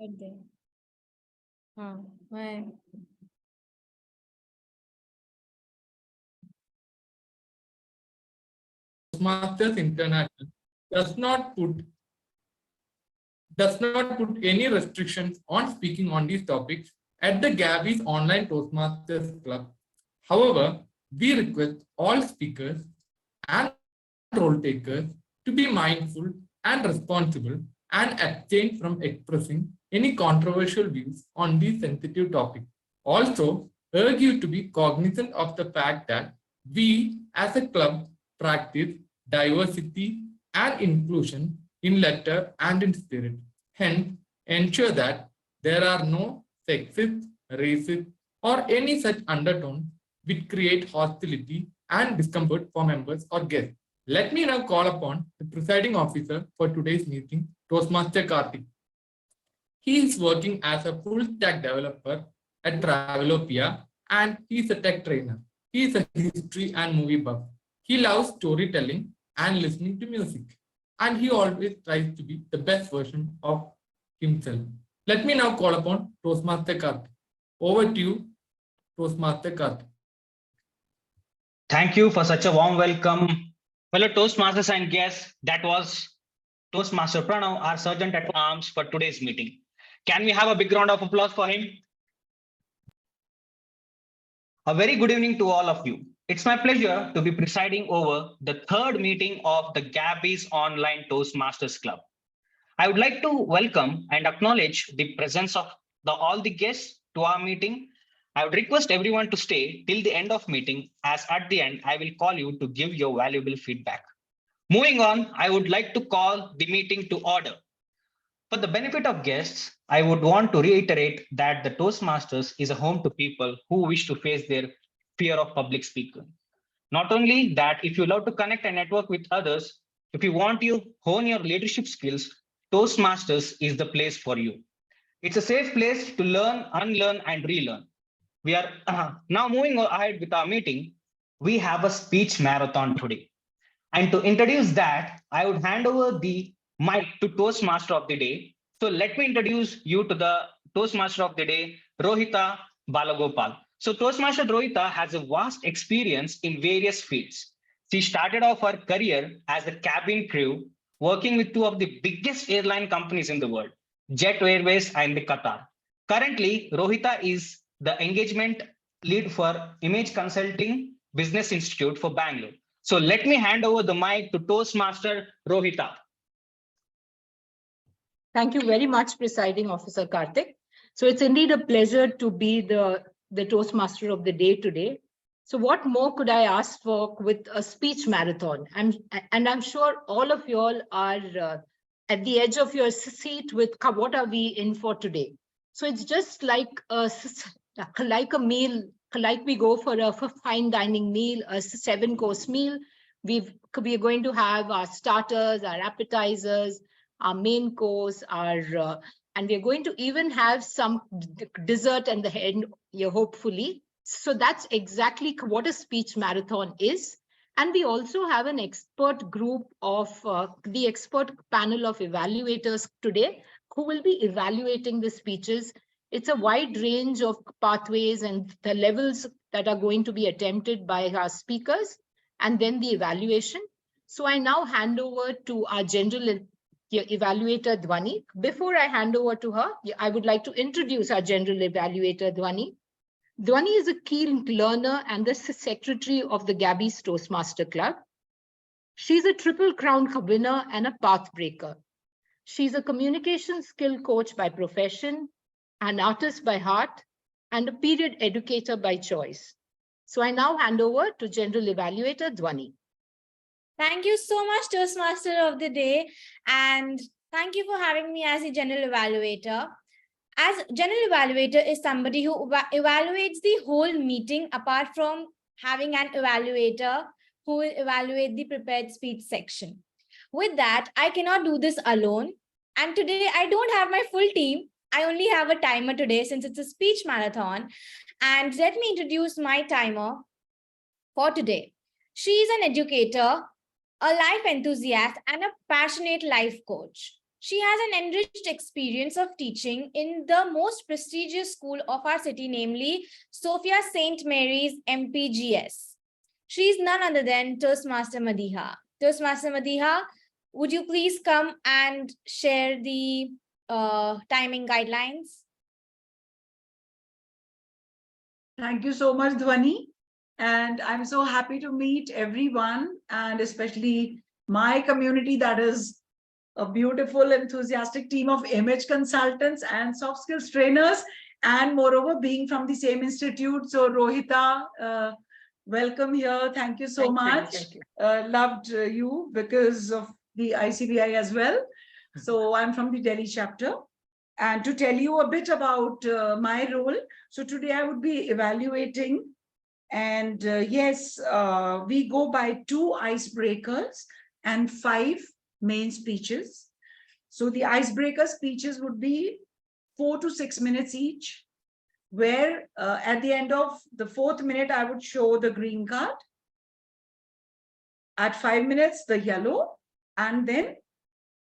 Hegde. Why? Toastmasters International does not put any restrictions on speaking on these topics at the Gabbys online Toastmasters Club. However, we request all speakers and role takers to be mindful and responsible and abstain from expressing any controversial views on these sensitive topics. Also, urge you to be cognizant of the fact that we as a club practice diversity and inclusion in letter and in spirit. Hence, ensure that there are no sexist, racist, or any such undertones which create hostility and discomfort for members or guests. Let me now call upon the presiding officer for today's meeting, Toastmaster Karthik. He is working as a full-stack developer at Travelopia and he is a tech trainer. He is a history and movie buff. He loves storytelling and listening to music. And he always tries to be the best version of himself. Let me now call upon Toastmaster Karthik. Over to you, Toastmaster Karthik. Thank you for such a warm welcome. Fellow Toastmasters and guests, that was Toastmaster Pranav, our Sergeant at Arms for today's meeting. Can we have a big round of applause for him? A very good evening to all of you. It's my pleasure to be presiding over the third meeting of the Gabbys Online Toastmasters Club. I would like to welcome and acknowledge the presence of all the guests to our meeting. I would request everyone to stay till the end of meeting, as at the end, I will call you to give your valuable feedback. Moving on, I would like to call the meeting to order. For the benefit of guests, I would want to reiterate that the Toastmasters is a home to people who wish to face their fear of public speaking. Not only that, if you love to connect and network with others, if you want to hone your leadership skills, Toastmasters is the place for you. It's a safe place to learn, unlearn, and relearn. We are now moving ahead with our meeting. We have a speech marathon today. And to introduce that, I would hand over the mic to Toastmaster of the Day. So let me introduce you to the Toastmaster of the Day, Rohita Balagopal. So Toastmaster Rohita has a vast experience in various fields. She started off her career as a cabin crew, working with two of the biggest airline companies in the world, Jet Airways and the Qatar. Currently, Rohita is the engagement lead for Image Consulting Business Institute for Bangalore. So let me hand over the mic to Toastmaster Rohita. Thank you very much, Presiding Officer Karthik. So it's indeed a pleasure to be the Toastmaster of the Day today. So what more could I ask for with a speech marathon? I'm sure all of you all are at the edge of your seat with what are we in for today. So it's just like a meal, like we go for a fine dining meal, a 7-course meal. We are going to have our starters, our appetizers, our main course, and we're going to even have some dessert at the end, hopefully. So that's exactly what a speech marathon is. And we also have an expert group of the expert panel of evaluators today who will be evaluating the speeches. It's a wide range of pathways and the levels that are going to be attempted by our speakers, and then the evaluation. So I now hand over to our general evaluator, Dhwani. Before I hand over to her, I would like to introduce our general evaluator, Dhwani. Dhwani is a keen learner and the secretary of the Gabbys Toastmaster Club. She's a Triple Crown winner and a path breaker. She's a communication skill coach by profession, an artist by heart, and a period educator by choice. So I now hand over to General Evaluator Dhwani. Thank you so much, Toastmaster of the Day, and thank you for having me as a General Evaluator. As General Evaluator is somebody who evaluates the whole meeting apart from having an evaluator who will evaluate the prepared speech section. With that, I cannot do this alone. And today I don't have my full team. I only have a timer today since it's a speech marathon. And let me introduce my timer for today. She is an educator, a life enthusiast, and a passionate life coach. She has an enriched experience of teaching in the most prestigious school of our city, namely Sophia St. Mary's MPGS. She is none other than Toastmaster Madiha. Toastmaster Madiha, would you please come and share the timing guidelines? Thank you so much, Dhwani. And I'm so happy to meet everyone, and especially my community that is a beautiful, enthusiastic team of image consultants and soft skills trainers, and moreover, being from the same institute. So Rohita, welcome here. Thank you so much. Thank you. Loved you because of the ICBI as well. So I'm from the Delhi chapter. And to tell you a bit about my role, so today I would be evaluating, and yes, we go by 2 icebreakers and 5 main speeches. So the icebreaker speeches would be 4 to 6 minutes each, where at the end of the 4th minute, I would show the green card. At 5 minutes, the yellow, and then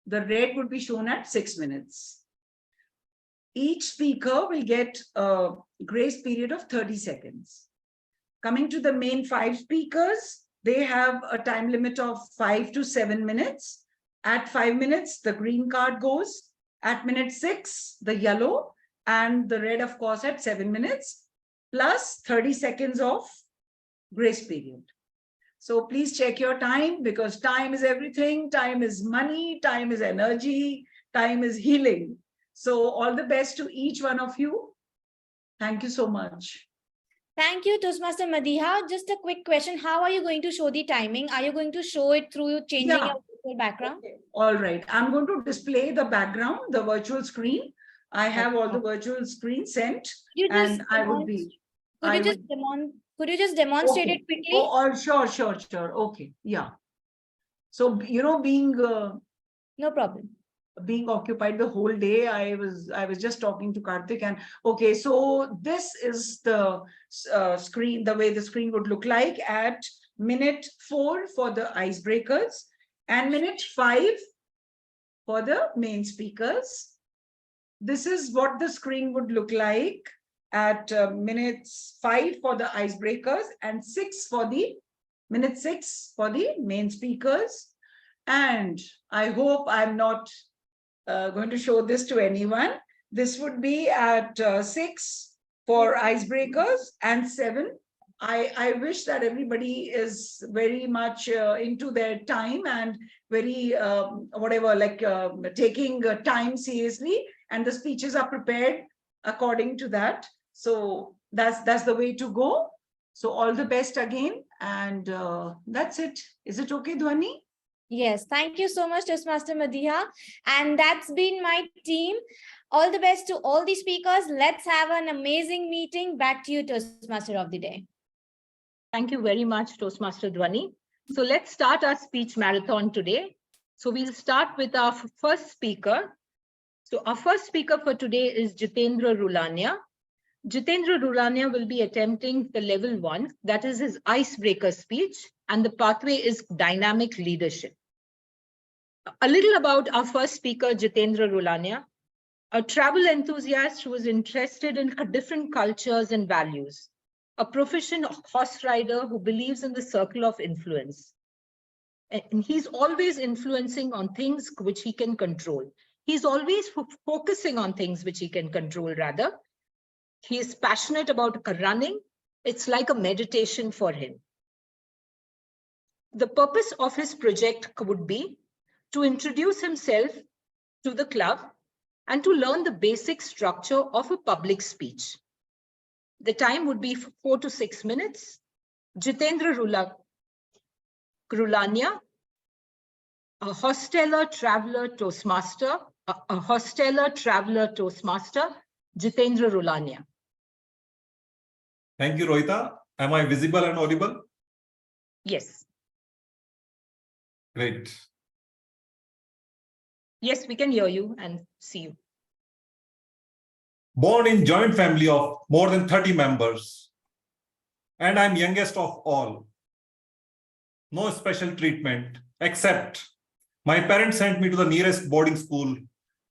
the red would be shown at 6 minutes. Each speaker will get a grace period of 30 seconds. Coming to the main 5 speakers, they have a time limit of 5 to 7 minutes. At 5 minutes, the green card goes. At minute 6, the yellow, and the red, of course, at 7 minutes, plus 30 seconds of grace period. So please check your time, because time is everything. Time is money, time is energy, time is healing. So all the best to each one of you. Thank you so much. Thank you, Toastmaster Madiha. Just a quick question. How are you going to show the timing? Are you going to show it through changing your virtual background? Okay. All right. I'm going to display the background, the virtual screen. I have all the virtual screen sent, and I would be. Could you just demonstrate it quickly? Oh, sure. Okay. Yeah. So, you know, being no problem. Being occupied the whole day, I was just talking to Karthik, and okay, so this is the screen, the way the screen would look like at minute 4 for the icebreakers and minute 5 for the main speakers. This is what the screen would look like at minutes 5 for the icebreakers and minute 6 for the main speakers. And I hope I'm not going to show this to anyone. This would be at 6 for icebreakers and 7. I wish that everybody is very much into their time and very taking time seriously, and the speeches are prepared according to that. So that's the way to go. So all the best again, and that's it. Is it okay, Dhwani? Yes, thank you so much, Toastmaster Madiha. And that's been my team. All the best to all the speakers. Let's have an amazing meeting. Back to you, Toastmaster of the day. Thank you very much, Toastmaster Dhwani. So let's start our speech marathon today. So we'll start with our first speaker. So our first speaker for today is Jitender Rulania. Jitender Rulania will be attempting the level 1, that is his icebreaker speech, and the pathway is dynamic leadership. A little about our first speaker, Jitender Rulania, a travel enthusiast who is interested in different cultures and values, a proficient horse rider who believes in the circle of influence. And he's always influencing on things which he can control. He's always focusing on things which he can control, rather. He is passionate about running. It's like a meditation for him. The purpose of his project would be to introduce himself to the club and to learn the basic structure of a public speech. The time would be 4 to 6 minutes. Jitender Rulania, a hosteler, traveler, Toastmaster, Jitender Rulania. Thank you, Rohita. Am I visible and audible? Yes. Great. Yes, we can hear you and see you. Born in joint family of more than 30 members, and I'm youngest of all. No special treatment except My parents sent me to the nearest boarding school,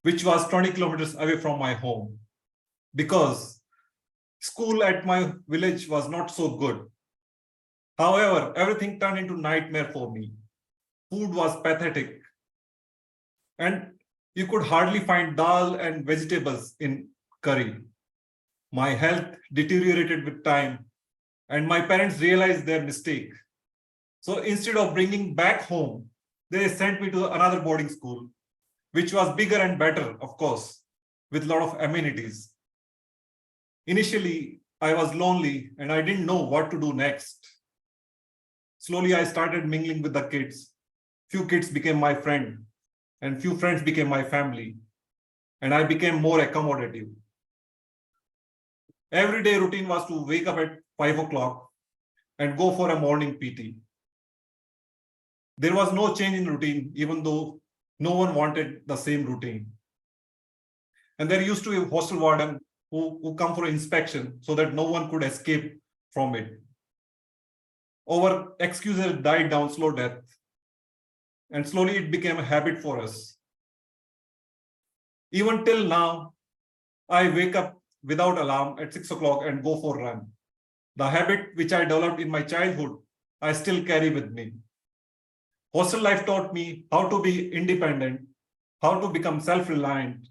which was 20 kilometers away from my home, because school at my village was not so good. However, everything turned into nightmare for me. Food was pathetic, and you could hardly find dal and vegetables in curry. My health deteriorated with time, and my parents realized their mistake. So instead of bringing back home, they sent me to another boarding school, which was bigger and better, of course, with a lot of amenities. Initially, I was lonely and I didn't know what to do next. Slowly, I started mingling with the kids. Few kids became my friend, and few friends became my family, and I became more accommodative. Everyday routine was to wake up at 5 o'clock and go for a morning PT. There was no change in routine, even though no one wanted the same routine. And there used to be a hostel warden who come for inspection so that no one could escape from it. Our excuses died down slow death, and slowly it became a habit for us. Even till now, I wake up without alarm at 6 o'clock and go for a run. The habit which I developed in my childhood, I still carry with me. Hostel life taught me how to be independent, how to become self-reliant,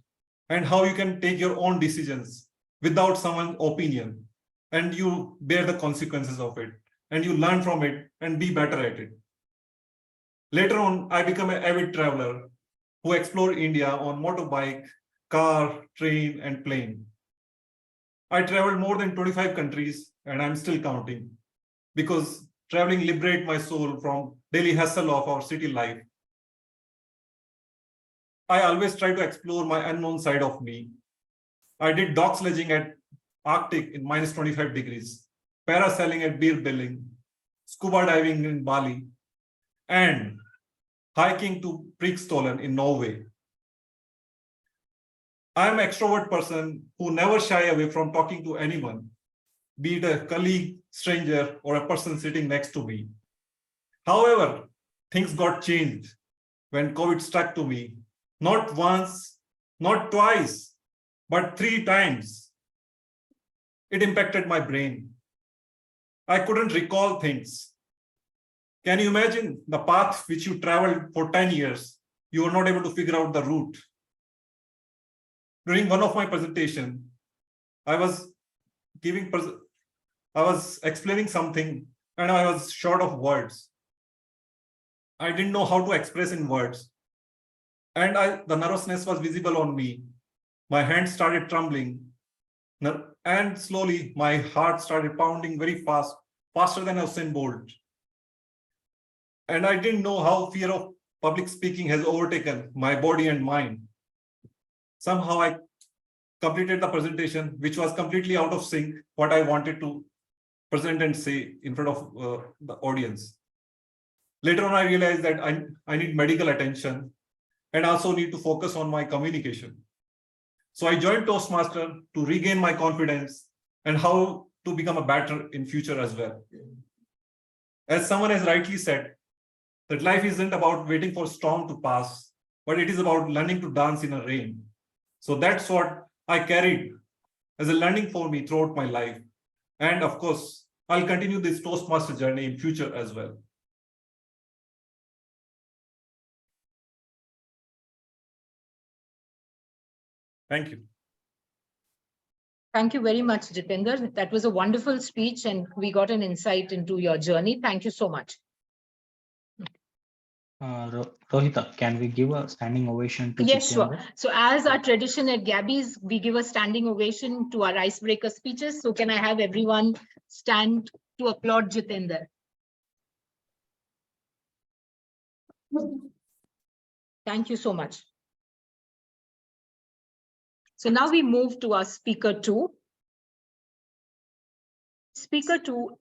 and how you can take your own decisions without someone's opinion, and you bear the consequences of it, and you learn from it and be better at it. Later on, I became an avid traveler who explored India on motorbike, car, train, and plane. I traveled more than 25 countries, and I'm still counting, because traveling liberates my soul from daily hustle of our city life. I always try to explore my unknown side of me. I did dog sledging at Arctic in minus 25 degrees, parasailing at Beer Billing, scuba diving in Bali, and hiking to Preikstolen in Norway. I am an extrovert person who never shy away from talking to anyone, be it a colleague, stranger, or a person sitting next to me. However, things got changed when COVID struck to me, not once, not twice, but 3 times. It impacted my brain. I couldn't recall things. Can you imagine the path which you traveled for 10 years? You were not able to figure out the route. During one of my presentations, I was explaining something and I was short of words. I didn't know how to express in words. And the nervousness was visible on me. My hands started trembling. And slowly my heart started pounding very fast, faster than Usain Bolt. And I didn't know how fear of public speaking has overtaken my body and mind. Somehow I completed the presentation, which was completely out of sync what I wanted to present and say in front of the audience. Later on, I realized that I need medical attention and also need to focus on my communication. So I joined Toastmasters to regain my confidence and how to become a better in future as well. As someone has rightly said, that life isn't about waiting for storm to pass, but it is about learning to dance in a rain. So that's what I carried as a learning for me throughout my life. And of course, I'll continue this Toastmaster journey in future as well. Thank you. Thank you very much, Jitender. That was a wonderful speech and we got an insight into your journey. Thank you so much. Rohita, can we give a standing ovation to Yes, Jitender? sure. So as our tradition at Gabbys, we give a standing ovation to our icebreaker speeches. So can I have everyone stand to applaud Jitender? Thank you so much. So now we move to our speaker 2. Speaker 2,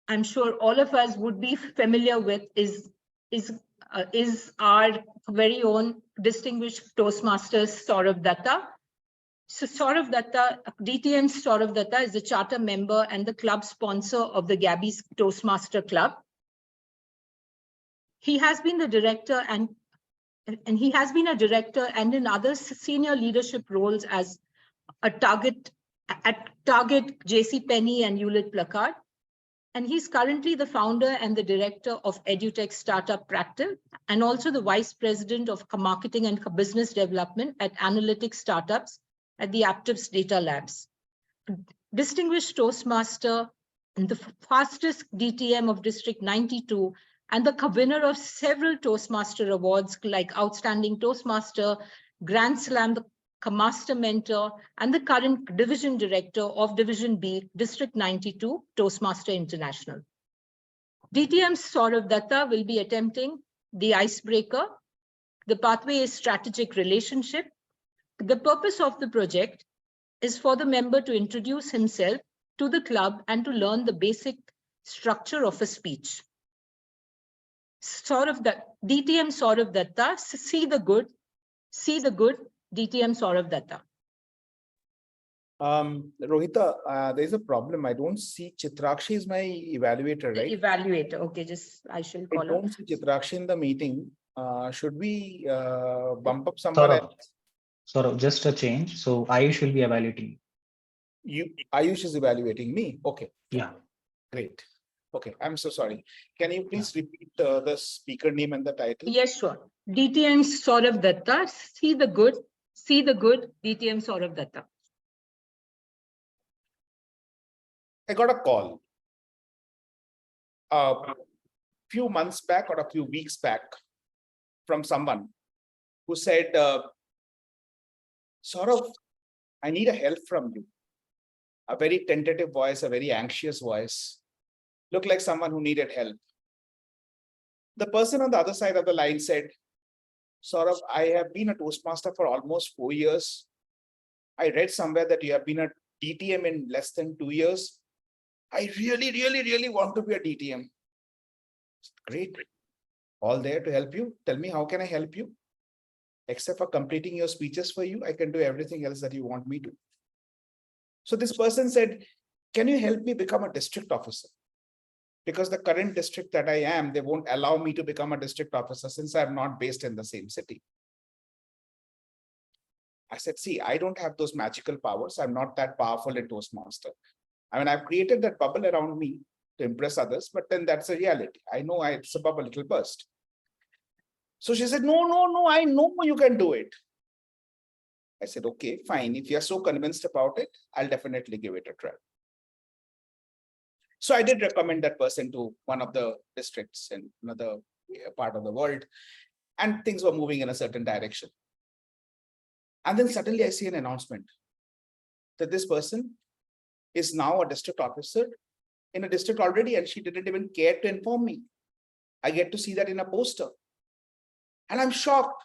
I'm sure all of us would be familiar with, is our very own distinguished Toastmasters Sourav Datta. So Sourav Datta, DTM Sourav Datta is the charter member and the club sponsor of the Gabbys Toastmaster Club. He has been the director and he has been a director and in other senior leadership roles as a Target, JCPenney and Hewlett Packard. And he's currently the founder and the director of EduTech Startup Practice, and also the vice president of marketing and business development at Analytics Startups at the Aptiv's Data Labs. Distinguished Toastmaster, the fastest DTM of District 92, and the winner of several Toastmaster awards like Outstanding Toastmaster, Grand Slam, the Master Mentor, and the current Division Director of Division B, District 92, Toastmaster International. DTM Sourav Datta will be attempting the Icebreaker. The pathway is strategic relationship. The purpose of the project is for the member to introduce himself to the club and to learn the basic structure of a speech. DTM Sourav Datta, see the good, DTM Sourav Datta. Rohita, there's a problem. I don't see Chitrakshi is my evaluator, right? Evaluator. Okay, I shall call I don't see Chitrakshi in the meeting. Should we bump up someone else? Sourav, just a change. So Ayush will be evaluating. Ayush is evaluating me. Okay. Yeah. Great. Okay. I'm so sorry. Can you please repeat the speaker name and the title? Yes, sure. DTM Sourav Datta. See the good, DTM Sourav Datta. I got a call a few months back or a few weeks back from someone who said, Sourav, I need a help from you. A very tentative voice, a very anxious voice. Looked like someone who needed help. The person on the other side of the line said, Sourav, I have been a Toastmaster for almost 4 years. I read somewhere that you have been a DTM in less than 2 years. I really want to be a DTM. Great. All there to help you. Tell me, how can I help you? Except for completing your speeches for you, I can do everything else that you want me to. So this person said, can you help me become a district officer? Because the current district that I am, they won't allow me to become a district officer since I'm not based in the same city. I said, see, I don't have those magical powers. I'm not that powerful in Toastmaster. I mean, I've created that bubble around me to impress others, but then that's a reality. I know it's a bubble, it'll burst. So she said, no, I know you can do it. I said, okay, fine. If you're so convinced about it, I'll definitely give it a try. So I did recommend that person to one of the districts in another part of the world, and things were moving in a certain direction. And then suddenly I see an announcement that this person is now a district officer in a district already, and she didn't even care to inform me. I get to see that in a poster. And I'm shocked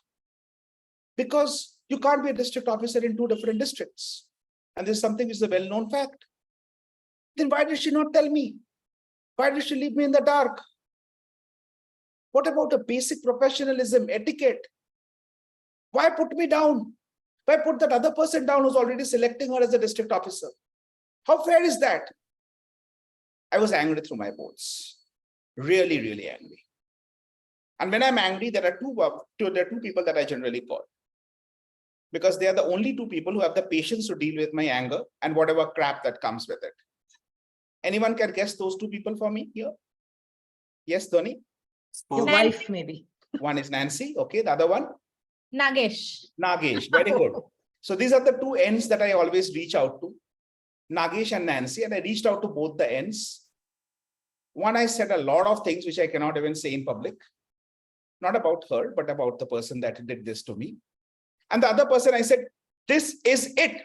because you can't be a district officer in 2 different districts. And this is something which is a well-known fact. Then why did she not tell me? Why did she leave me in the dark? What about a basic professionalism, etiquette? Why put me down? Why put that other person down who's already selecting her as a district officer? How fair is that? I was angry through my bones. Really angry. And when I'm angry, there are two people that I generally call. Because they are the only 2 people who have the patience to deal with my anger and whatever crap that comes with it. Anyone can guess those 2 people for me here? Yes, Dhwani? Your wife, maybe. One is Nancy. Okay, the other one? Nagesh. Nagesh. Very good. So these are the 2 ends that I always reach out to. Nagesh and Nancy, and I reached out to both the ends. One, I said a lot of things which I cannot even say in public. Not about her, but about the person that did this to me. And the other person, I said, this is it.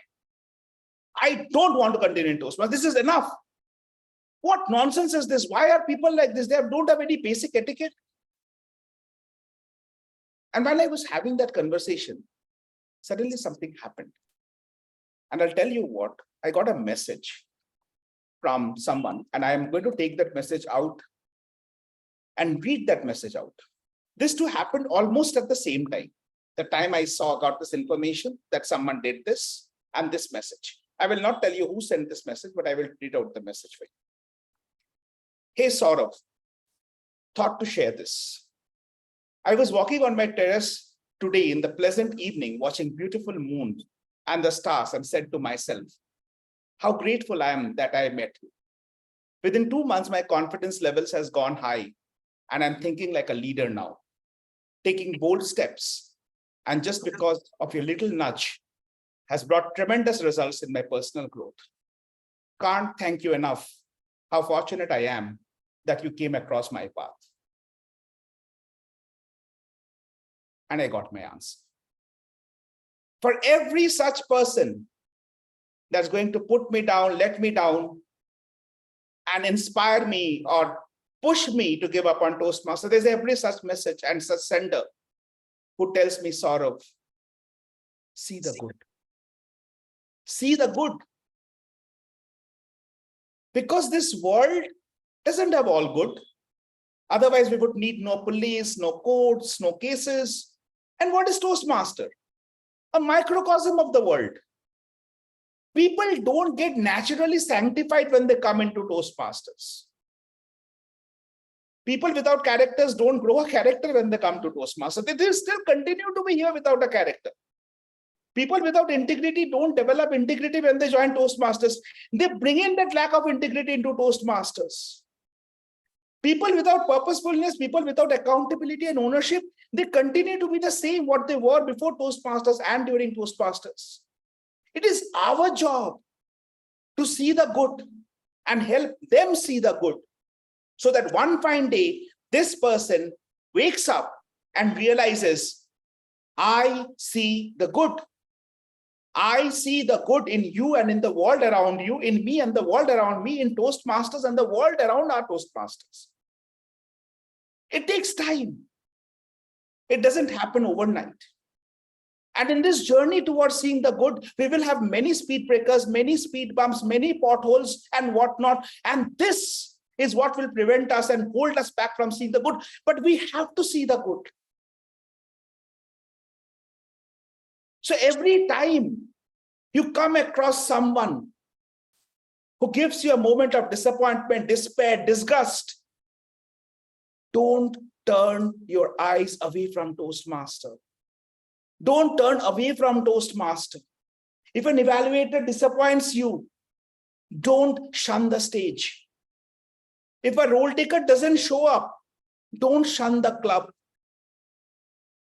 I don't want to continue in Toastmasters. This is enough. What nonsense is this? Why are people like this? They don't have any basic etiquette. And while I was having that conversation, suddenly something happened. And I'll tell you what, I got a message from someone, and I'm going to take that message out and read that message out. This too happened almost at the same time. The time I got this information that someone did this and this message. I will not tell you who sent this message, but I will read out the message for you. Hey, Sourav, thought to share this. I was walking on my terrace today in the pleasant evening, watching beautiful moon and the stars, and said to myself, how grateful I am that I met you. Within 2 months, my confidence levels has gone high, and I'm thinking like a leader now, taking bold steps. And just because of your little nudge has brought tremendous results in my personal growth. Can't thank you enough how fortunate I am that you came across my path. And I got my answer. For every such person that's going to put me down, let me down, and inspire me or push me to give up on Toastmasters, there's every such message and such sender who tells me, Sourav, see the good. See the good. Because this world doesn't have all good. Otherwise, we would need no police, no courts, no cases. And what is Toastmaster? A microcosm of the world. People don't get naturally sanctified when they come into Toastmasters. People without characters don't grow a character when they come to Toastmasters. They still continue to be here without a character. People without integrity don't develop integrity when they join Toastmasters. They bring in that lack of integrity into Toastmasters. People without purposefulness, people without accountability and ownership, they continue to be the same what they were before Toastmasters and during Toastmasters. It is our job to see the good and help them see the good, so that one fine day, this person wakes up and realizes, I see the good. I see the good in you and in the world around you, in me and the world around me, in Toastmasters and the world around our Toastmasters. It takes time. It doesn't happen overnight. And in this journey towards seeing the good, we will have many speed breakers, many speed bumps, many potholes and whatnot. And this is what will prevent us and hold us back from seeing the good. But we have to see the good. So every time you come across someone who gives you a moment of disappointment, despair, disgust, don't turn your eyes away from Toastmaster. Don't turn away from Toastmaster. If an evaluator disappoints you, don't shun the stage. If a role taker doesn't show up, don't shun the club.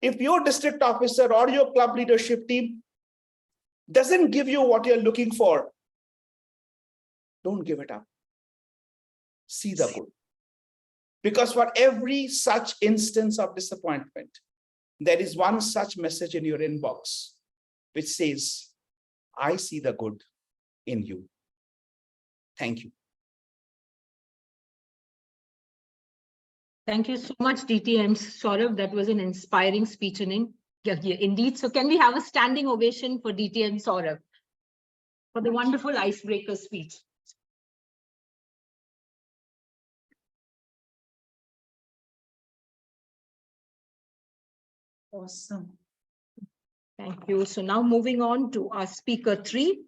If your district officer or your club leadership team doesn't give you what you're looking for, don't give it up. See the good. Because for every such instance of disappointment, there is one such message in your inbox which says, I see the good in you. Thank you. Thank you so much, DT and Sourav. That was an inspiring speech. Yeah, indeed. So can we have a standing ovation for DT and Sourav for the wonderful icebreaker speech? Awesome. Thank you. So now moving on to our speaker 3.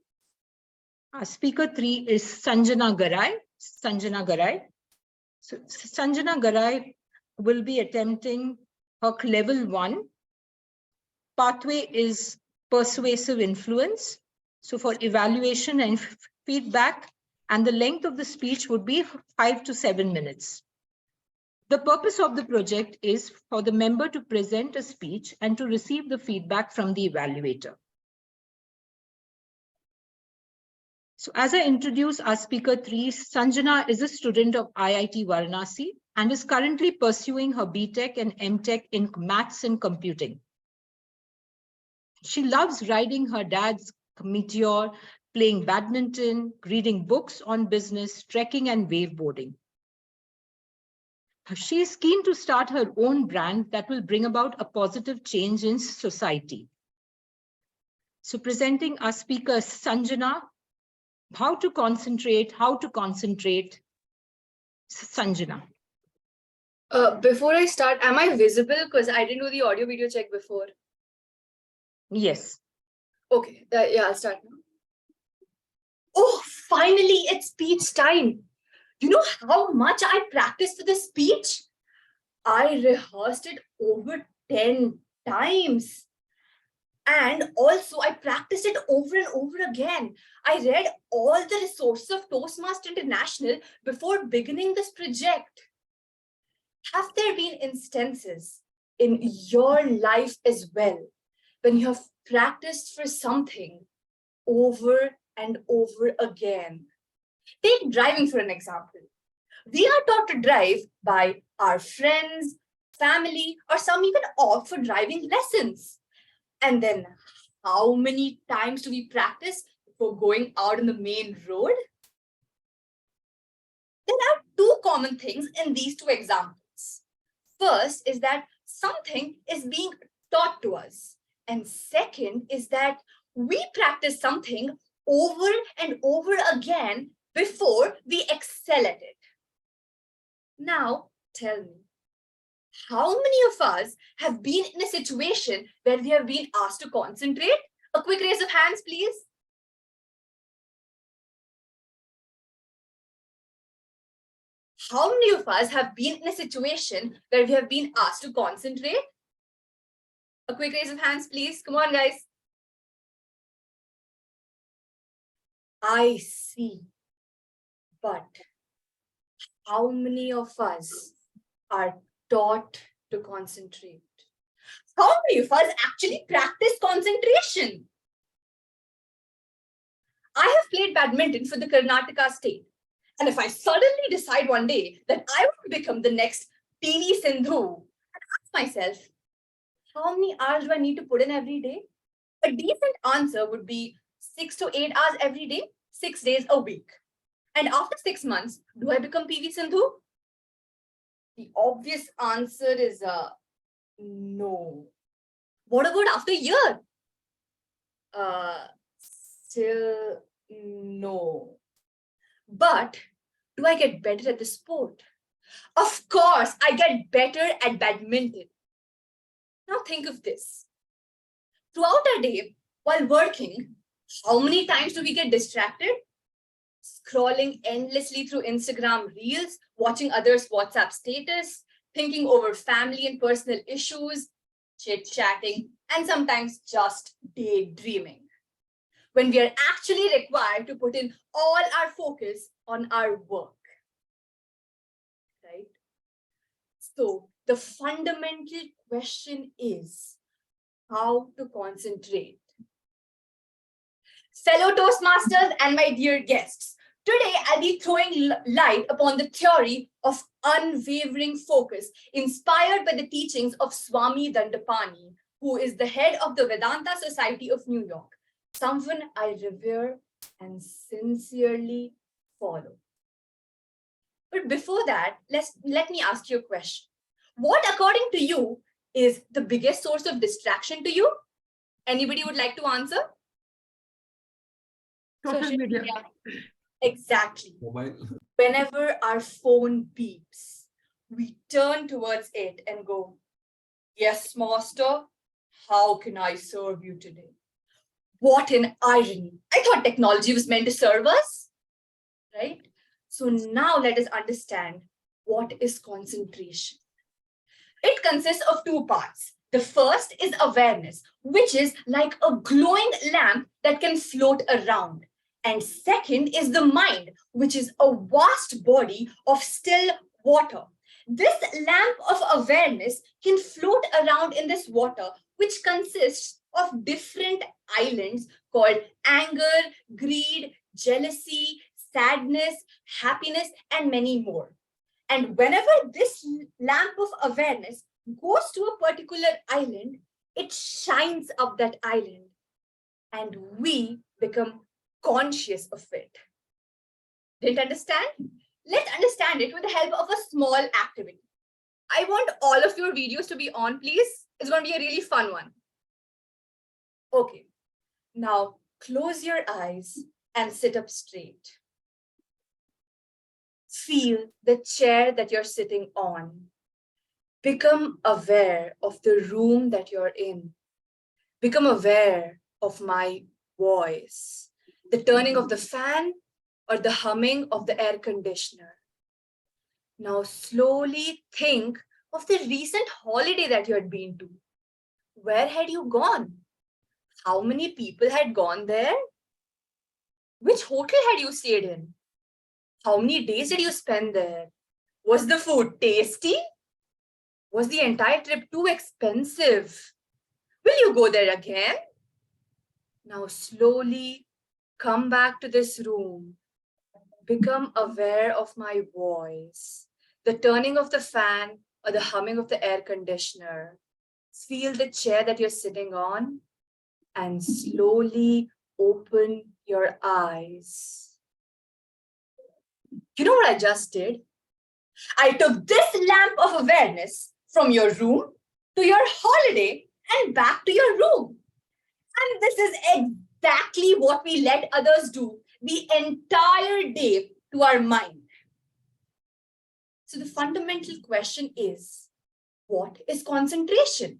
Our speaker 3 is Sanjana Garai. Sanjana Garai. So Sanjana Garai will be attempting her level 1. Pathway is persuasive influence. So for evaluation and feedback, and the length of the speech would be 5 to 7 minutes. The purpose of the project is for the member to present a speech and to receive the feedback from the evaluator. So as I introduce our speaker 3, Sanjana is a student of IIT Varanasi and is currently pursuing her BTech and MTech in maths and computing. She loves riding her dad's Meteor, playing badminton, reading books on business, trekking and waveboarding. She is keen to start her own brand that will bring about a positive change in society. So presenting our speaker, Sanjana, how to concentrate, Sanjana. Before I start, am I visible? Because I didn't do the audio video check before. Yes. Okay, yeah, I'll start now. Oh, finally, it's speech time. You know how much I practiced for this speech? I rehearsed it over 10 times. And also, I practiced it over and over again. I read all the resources of Toastmasters International before beginning this project. Have there been instances in your life as well when you have practiced for something over and over again? Take driving for an example. We are taught to drive by our friends, family, or some even opt for driving lessons. And then how many times do we practice before going out on the main road? There are two common things in these two examples. First is that something is being taught to us. And second is that we practice something over and over again before we excel at it. Now, tell me, how many of us have been in a situation where we have been asked to concentrate? A quick raise of hands, please. How many of us have been in a situation where we have been asked to concentrate? A quick raise of hands, please. Come on, guys. I see. But how many of us are taught to concentrate? How many of us actually practice concentration? I have played badminton for the Karnataka state. And if I suddenly decide one day that I want to become the next PV Sindhu, I ask myself, how many hours do I need to put in every day? A decent answer would be 6 to 8 hours every day, 6 days a week. And after 6 months, do I become PV Sindhu? The obvious answer is no. What about after a year? Still no. But do I get better at the sport? Of course, I get better at badminton. Now think of this. Throughout our day, while working, how many times do we get distracted? Scrolling endlessly through Instagram reels, watching others' WhatsApp status, thinking over family and personal issues, chit-chatting, and sometimes just daydreaming. When we are actually required to put in all our focus on our work, right? So the fundamental question is how to concentrate. Fellow Toastmasters and my dear guests, today I'll be throwing light upon the theory of unwavering focus inspired by the teachings of Swami Dandapani, who is the head of the Vedanta Society of New York, someone I revere and sincerely follow. But before that, let me ask you a question. What, according to you, is the biggest source of distraction to you? Anybody would like to answer? Social media. Exactly. Mobile. Whenever our phone beeps, we turn towards it and go, "Yes, master, how can I serve you today?" What an irony. I thought technology was meant to serve us, right? So now let us understand what is concentration. It consists of two parts. The first is awareness, which is like a glowing lamp that can float around. And second is the mind, which is a vast body of still water. This lamp of awareness can float around in this water, which consists of different islands called anger, greed, jealousy, sadness, happiness, and many more. And whenever this lamp of awareness goes to a particular island, it shines up that island and we become conscious of it. Didn't understand? Let's understand it with the help of a small activity. I want all of your videos to be on, please. It's going to be a really fun one. Okay, now close your eyes and sit up straight. Feel the chair that you're sitting on. Become aware of the room that you're in. Become aware of my voice, the turning of the fan or the humming of the air conditioner. Now slowly think of the recent holiday that you had been to. Where had you gone? How many people had gone there? Which hotel had you stayed in? How many days did you spend there? Was the food tasty? Was the entire trip too expensive? Will you go there again? Now slowly come back to this room. Become aware of my voice, the turning of the fan or the humming of the air conditioner. Feel the chair that you're sitting on and slowly open your eyes. You know what I just did? I took this lamp of awareness from your room to your holiday and back to your room. And this is exactly what we let others do the entire day to our mind. So the fundamental question is, what is concentration?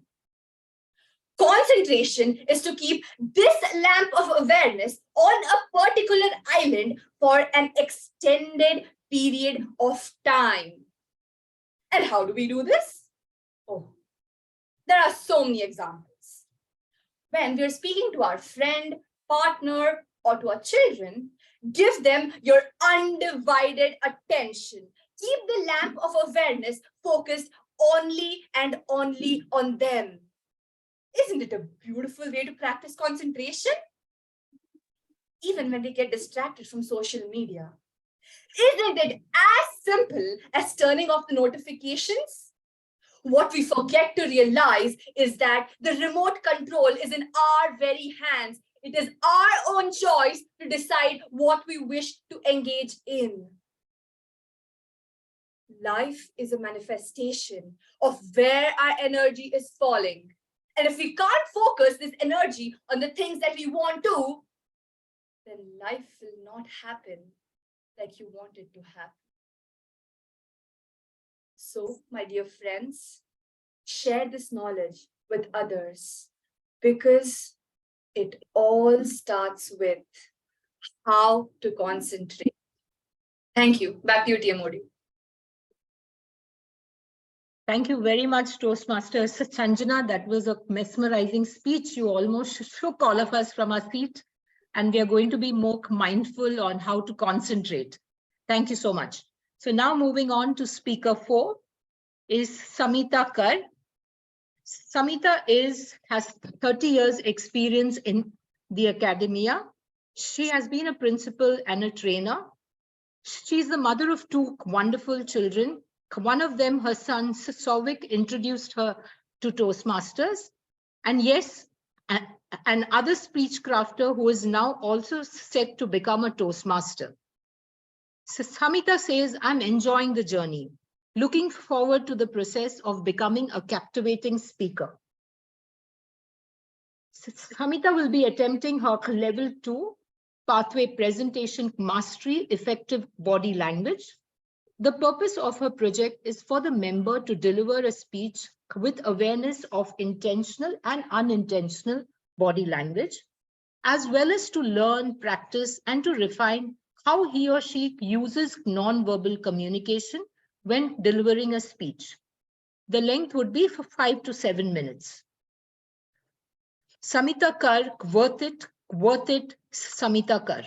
Concentration is to keep this lamp of awareness on a particular island for an extended period of time. And how do we do this? Oh, there are so many examples. When we're speaking to our friend, partner, or to our children, give them your undivided attention. Keep the lamp of awareness focused only and only on them. Isn't it a beautiful way to practice concentration? Even when we get distracted from social media. Isn't it as simple as turning off the notifications? What we forget to realize is that the remote control is in our very hands. It is our own choice to decide what we wish to engage in. Life is a manifestation of where our energy is falling. And if we can't focus this energy on the things that we want to, then life will not happen like you want it to happen. So, my dear friends, share this knowledge with others because it all starts with how to concentrate. Thank you. Back to you, TMOD. Thank you very much, Toastmasters. Sanjana, that was a mesmerizing speech. You almost shook all of us from our seat, and we are going to be more mindful on how to concentrate. Thank you so much. So now moving on to speaker 4 is Samita Kar. Samita has 30 years experience in the academia. She has been a principal and a trainer. She's the mother of 2 wonderful children. One of them, her son, Sourav, introduced her to Toastmasters. And yes, an other speech crafter who is now also set to become a Toastmaster. So Samita says, I'm enjoying the journey, looking forward to the process of becoming a captivating speaker. So Samita will be attempting her level 2 pathway presentation mastery effective body language. The purpose of her project is for the member to deliver a speech with awareness of intentional and unintentional body language, as well as to learn, practice, and to refine how he or she uses non-verbal communication when delivering a speech. The length would be for 5 to 7 minutes. Samita Kar, worth it, Samita Kar.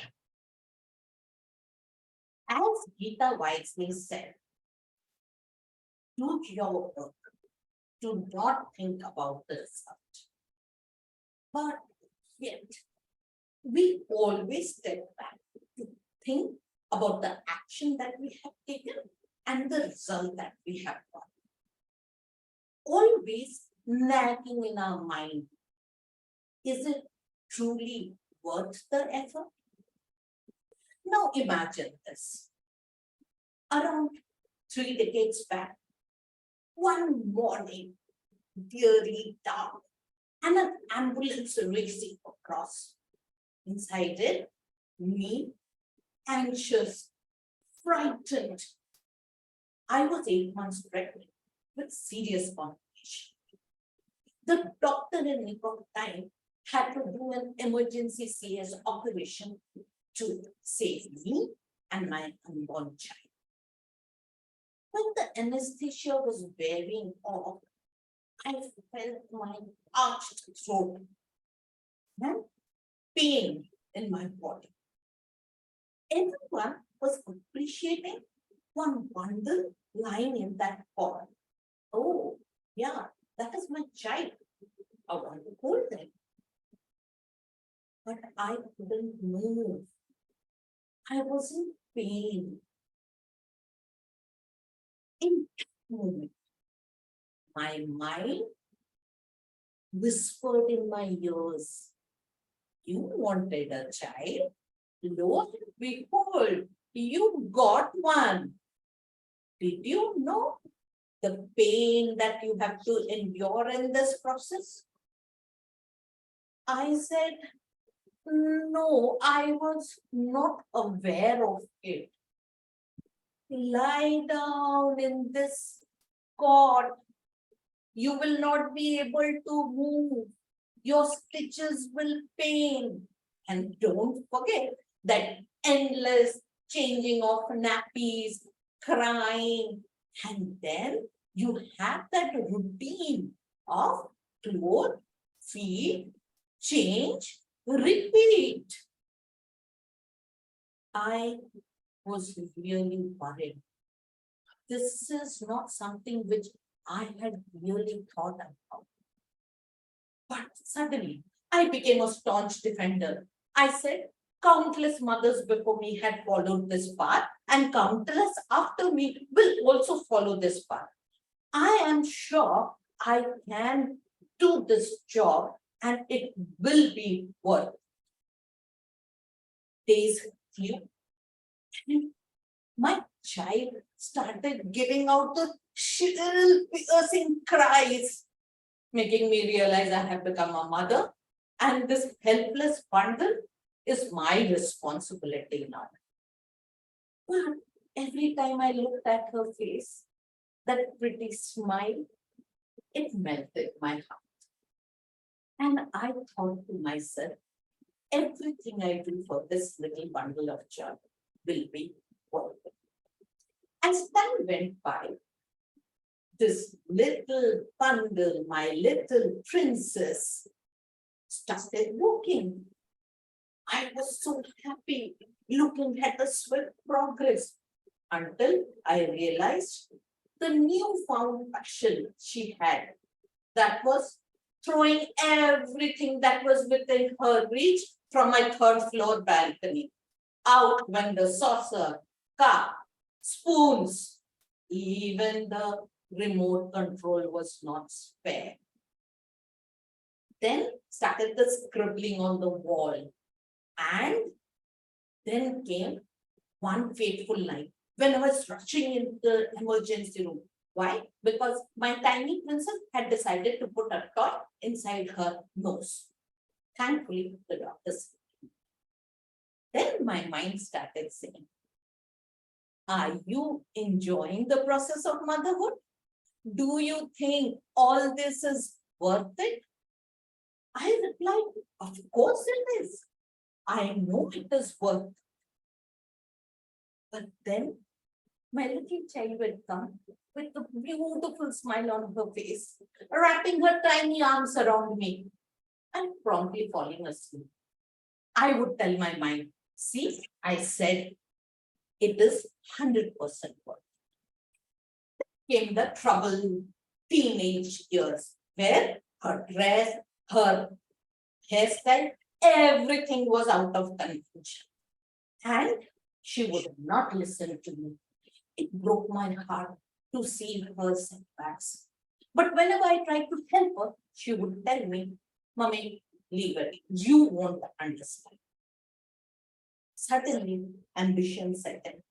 As Gita wisely said, do your work. Do not think about the result. But yet, we always step back to think about the action that we have taken and the result that we have got. Always nagging in our mind, is it truly worth the effort? Now imagine this. Around 3 decades back, one morning, dearly dark, and an ambulance racing across. Inside it, me, anxious, frightened. I was 8 months pregnant with serious complication. The doctor in nick of time had to do an emergency CS operation to save me and my unborn child. When the anesthesia was wearing off, I felt my arched throat and pain in my body. Everyone was appreciating one bundle lying in that pot. Oh, yeah, that is my child. I want to hold them. But I couldn't move. I was in pain. In that moment, my mind whispered in my ears, you wanted a child? Lo and behold, you got one. Did you know the pain that you have to endure in this process? I said, no, I was not aware of it. Lie down in this cot. You will not be able to move. Your stitches will pain. And don't forget that endless changing of nappies, crying, and then you have that routine of clothe, feed, change, repeat. I was really worried. This is not something which I had really thought about. But suddenly, I became a staunch defender. I said, countless mothers before me had followed this path, and countless after me will also follow this path. I am sure I can do this job, and it will be worth it. Days flew, and my child started giving out the shrill, piercing cries, making me realize I have become a mother, and this helpless bundle is my responsibility now. But every time I looked at her face, that pretty smile, it melted my heart. And I thought to myself, everything I do for this little bundle of joy will be worth it. As time went by, this little bundle, my little princess, started walking. I was so happy looking at the swift progress until I realized the newfound passion she had, that was throwing everything that was within her reach from my third floor balcony. Out went the saucer, cup, spoons, even the remote control was not spared. Then started the scribbling on the wall. And then came one fateful night when I was rushing into the emergency room. Why? Because my tiny princess had decided to put a toy inside her nose. Thankfully, the doctor said. Then my mind started saying, are you enjoying the process of motherhood? Do you think all this is worth it? I replied, of course it is. I know it is worth it. But then my little child would come with a beautiful smile on her face, wrapping her tiny arms around me and promptly falling asleep. I would tell my mind, see, I said it is 100% worth it. Came the troubled teenage years where her dress, her hairstyle, everything was out of confusion. And she would not listen to me. It broke my heart to see her setbacks. But whenever I tried to help her, she would tell me, Mommy, leave it. You won't understand. Suddenly, ambition set in.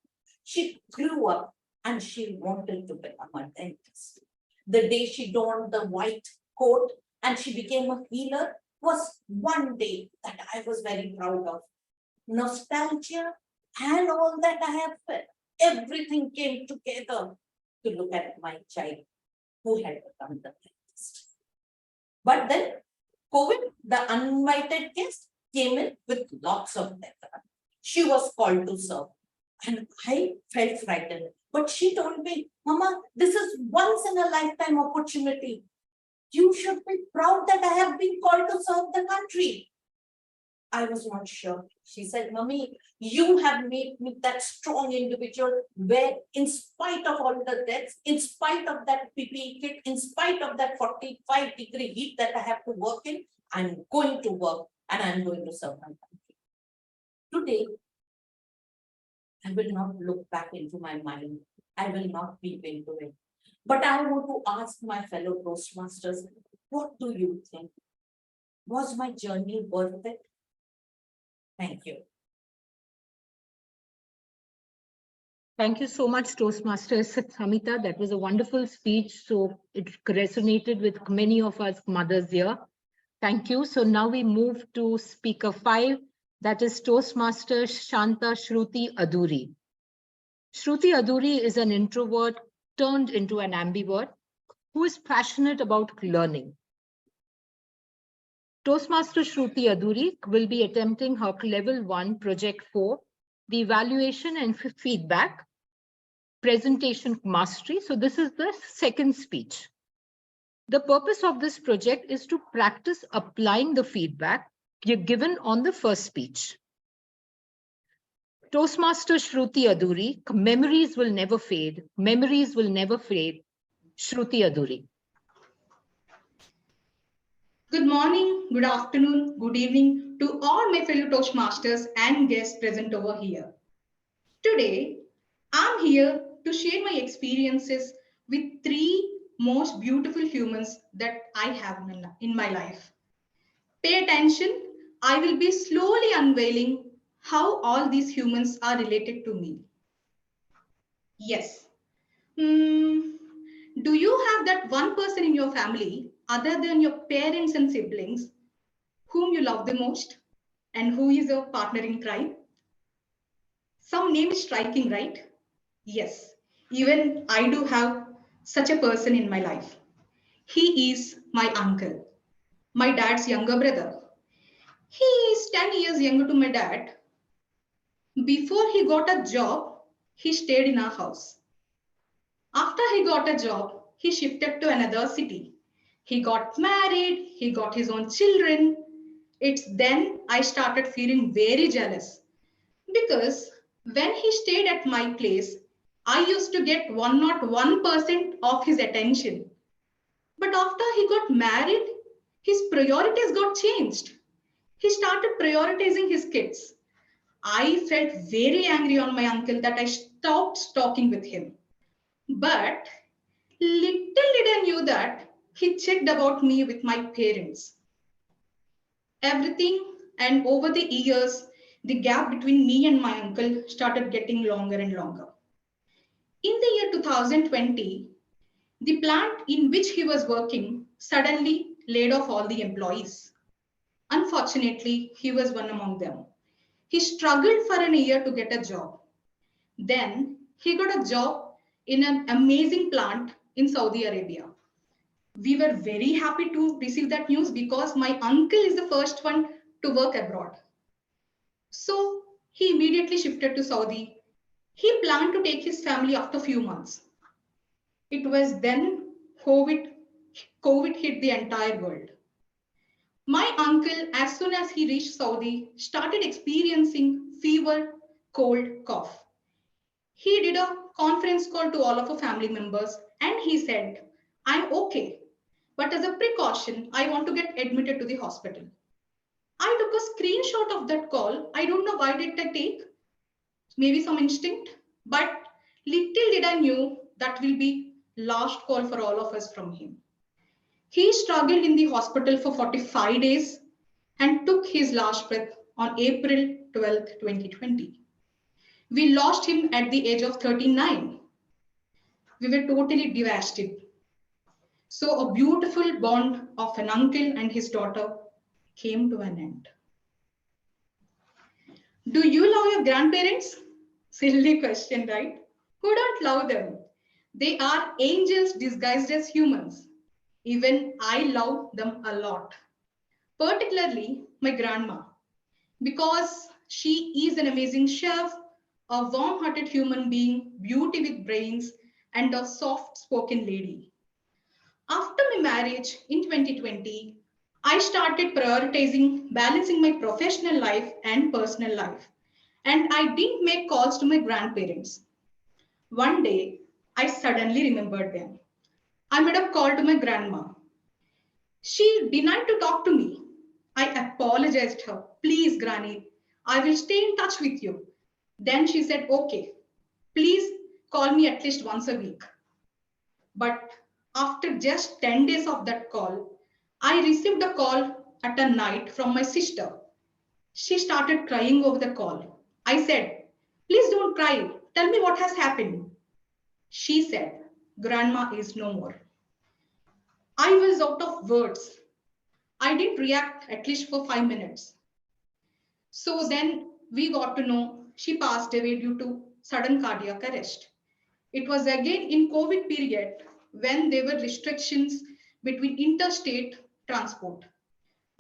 She grew up and she wanted to become a dentist. The day she donned the white coat and she became a healer was one day that I was very proud of. Nostalgia and all that I have felt, everything came together to look at my child who had become the dentist. But then COVID, the uninvited guest, came in with lots of effort. She was called to serve and I felt frightened. But she told me, Mama, this is once in a lifetime opportunity. You should be proud that I have been called to serve the country. I was not sure. She said, Mommy, you have made me that strong individual where in spite of all the deaths, in spite of that PPE kit, in spite of that 45-degree heat that I have to work in, I'm going to work and I'm going to serve my country. Today, I will not look back into my mind. I will not peep into it. But I want to ask my fellow Toastmasters, what do you think? Was my journey worth it? Thank you. Thank you so much, Toastmasters Samita. That was a wonderful speech. So it resonated with many of us mothers here. Thank you. So now we move to speaker 5. That is Toastmaster Shanta Shruthi Aduri. Shruthi Aduri is an introvert turned into an ambivert who is passionate about learning. Toastmaster Shruthi Aduri will be attempting her level 1 project 4, the evaluation and feedback, presentation mastery. So this is the second speech. The purpose of this project is to practice applying the feedback you're given on the first speech. Toastmaster Shruthi Aduri, memories will never fade. Memories will never fade. Shruthi Aduri. Good morning, good afternoon, good evening to all my fellow Toastmasters and guests present over here. Today, I'm here to share my experiences with 3 most beautiful humans that I have in my life. Pay attention, I will be slowly unveiling how all these humans are related to me. Yes. Do you have that one person in your family other than your parents and siblings whom you love the most and who is your partner in crime? Some name is striking, right? Yes, even I do have such a person in my life. He is my uncle, my dad's younger brother. He is 10 years younger to my dad. Before he got a job, he stayed in our house. After he got a job, he shifted to another city. He got married, he got his own children. It's then I started feeling very jealous because when he stayed at my place, I used to get 101% of his attention. But after he got married, his priorities got changed. He started prioritizing his kids. I felt very angry on my uncle that I stopped talking with him. But little did I knew that he checked about me with my parents. Everything, and over the years, the gap between me and my uncle started getting longer and longer. In the year 2020, the plant in which he was working suddenly laid off all the employees. Unfortunately, he was one among them. He struggled for a year to get a job. Then he got a job in an amazing plant in Saudi Arabia. We were very happy to receive that news because my uncle is the first one to work abroad. So he immediately shifted to Saudi. He planned to take his family after a few months. It was then COVID hit the entire world. My uncle, as soon as he reached Saudi, started experiencing fever, cold, cough. He did a conference call to all of our family members and he said, I'm okay, but as a precaution, I want to get admitted to the hospital. I took a screenshot of that call. I don't know why did I take, maybe some instinct, but little did I knew that will be last call for all of us from him. He struggled in the hospital for 45 days and took his last breath on April 12th, 2020. We lost him at the age of 39. We were totally devastated. So a beautiful bond of an uncle and his daughter came to an end. Do you love your grandparents? Silly question, right? Who don't love them? They are angels disguised as humans. Even I love them a lot, particularly my grandma, because she is an amazing chef, a warm-hearted human being, beauty with brains, and a soft-spoken lady. After my marriage in 2020, I started prioritizing balancing my professional life and personal life, and I didn't make calls to my grandparents. One day, I suddenly remembered them. I made a call to my grandma. She denied to talk to me. I apologized to her. Please, Granny, I will stay in touch with you. Then she said, okay, please call me at least once a week. But after just 10 days of that call, I received a call at a night from my sister. She started crying over the call. I said, please don't cry. Tell me what has happened. She said, Grandma is no more. I was out of words. I didn't react at least for 5 minutes. So then we got to know she passed away due to sudden cardiac arrest. It was again in COVID period when there were restrictions between interstate transport.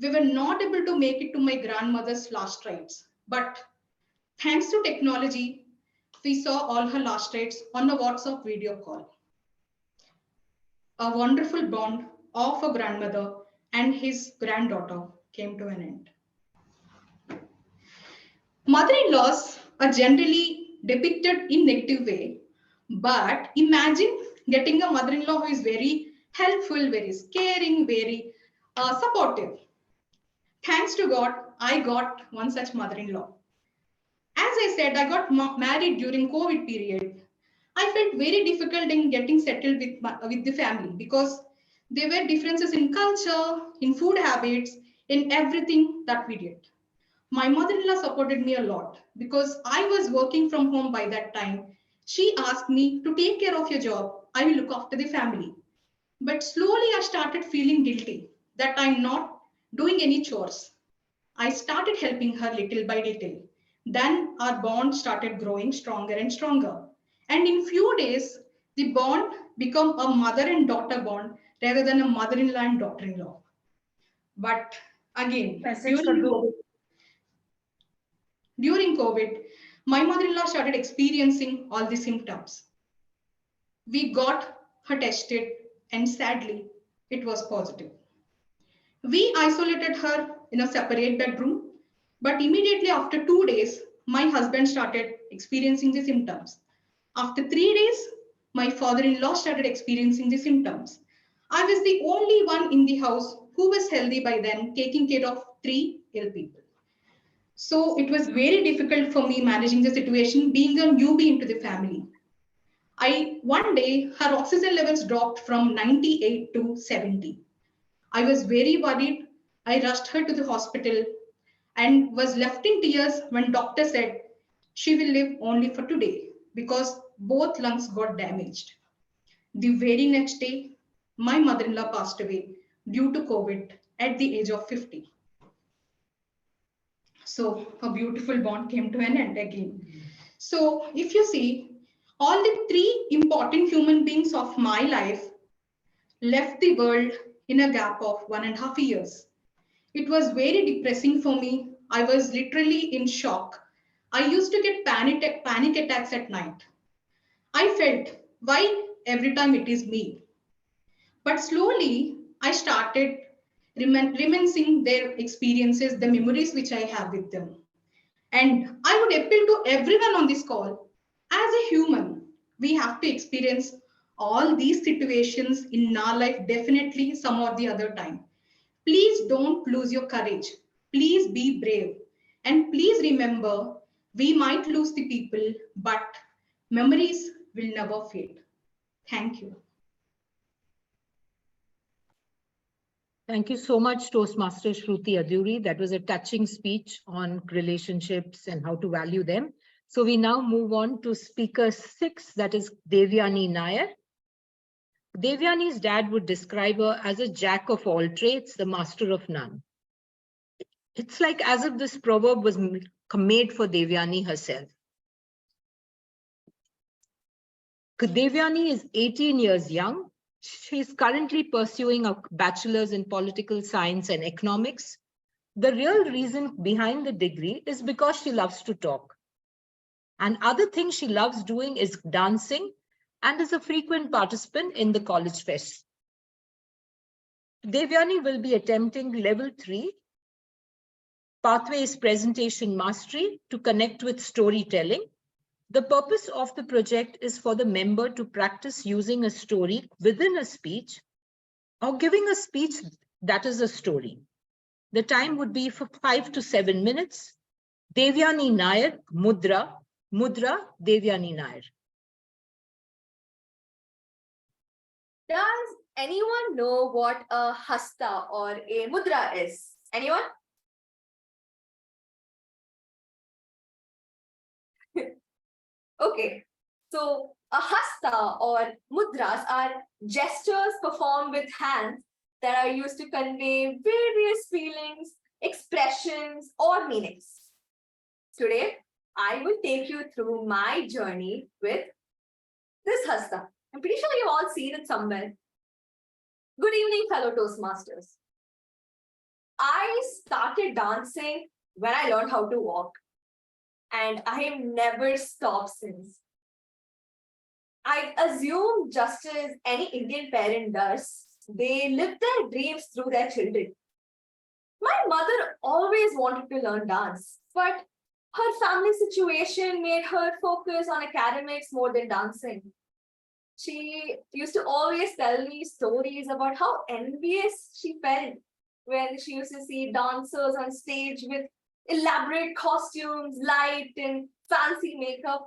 We were not able to make it to my grandmother's last rites, but thanks to technology, we saw all her last rites on a WhatsApp video call. A wonderful bond of a grandmother and his granddaughter came to an end. Mother-in-laws are generally depicted in negative way, but imagine getting a mother-in-law who is very helpful, very caring, very supportive. Thanks to God, I got one such mother-in-law. As I said, I got married during COVID period. I felt very difficult in getting settled with the family because there were differences in culture, in food habits, in everything that we did. My mother-in-law supported me a lot because I was working from home by that time. She asked me to take care of your job. I will look after the family. But slowly I started feeling guilty that I'm not doing any chores. I started helping her little by little. Then our bond started growing stronger and stronger. And in few days, the bond became a mother and daughter bond rather than a mother-in-law and daughter-in-law. But again, during COVID, my mother-in-law started experiencing all the symptoms. We got her tested and sadly, it was positive. We isolated her in a separate bedroom, but immediately after 2 days, my husband started experiencing the symptoms. After 3 days, my father-in-law started experiencing the symptoms. I was the only one in the house who was healthy by then, taking care of 3 ill people. So it was very difficult for me managing the situation, being a newbie into the family. One day, her oxygen levels dropped from 98 to 70. I was very worried. I rushed her to the hospital and was left in tears when doctor said she will live only for today because both lungs got damaged. The very next day, my mother-in-law passed away due to COVID at the age of 50. So a beautiful bond came to an end again. So if you see, all the 3 important human beings of my life left the world in a gap of 1.5 years. It was very depressing for me. I was literally in shock. I used to get panic attacks at night. I felt, why every time it is me? But slowly, I started reminiscing their experiences, the memories which I have with them. And I would appeal to everyone on this call, as a human, we have to experience all these situations in our life, definitely some or the other time. Please don't lose your courage. Please be brave. And please remember, we might lose the people, but memories will never fade. Thank you. Thank you so much, Toastmaster Shruthi Aduri. That was a touching speech on relationships and how to value them. So we now move on to speaker 6, that is Devayani Nair. Devayani's dad would describe her as a jack of all trades, the master of none. It's like as if this proverb was made for Devayani herself. Devayani is 18 years young. She is currently pursuing a bachelor's in political science and economics. The real reason behind the degree is because she loves to talk. And other things she loves doing is dancing and is a frequent participant in the college fest. Devayani will be attempting level 3, Pathways Presentation Mastery to connect with storytelling. The purpose of the project is for the member to practice using a story within a speech or giving a speech that is a story. The time would be for 5 to 7 minutes. Devayani Nair, Mudra, Devayani Nair. Does anyone know what a hasta or a mudra is? Anyone? Okay, so a hasta or mudras are gestures performed with hands that are used to convey various feelings, expressions, or meanings. Today, I will take you through my journey with this hasta. I'm pretty sure you've all seen it somewhere. Good evening, fellow Toastmasters. I started dancing when I learned how to walk, and I have never stopped since. I assume just as any Indian parent does, they live their dreams through their children. My mother always wanted to learn dance, but her family situation made her focus on academics more than dancing. She used to always tell me stories about how envious she felt when she used to see dancers on stage with elaborate costumes, light, and fancy makeup.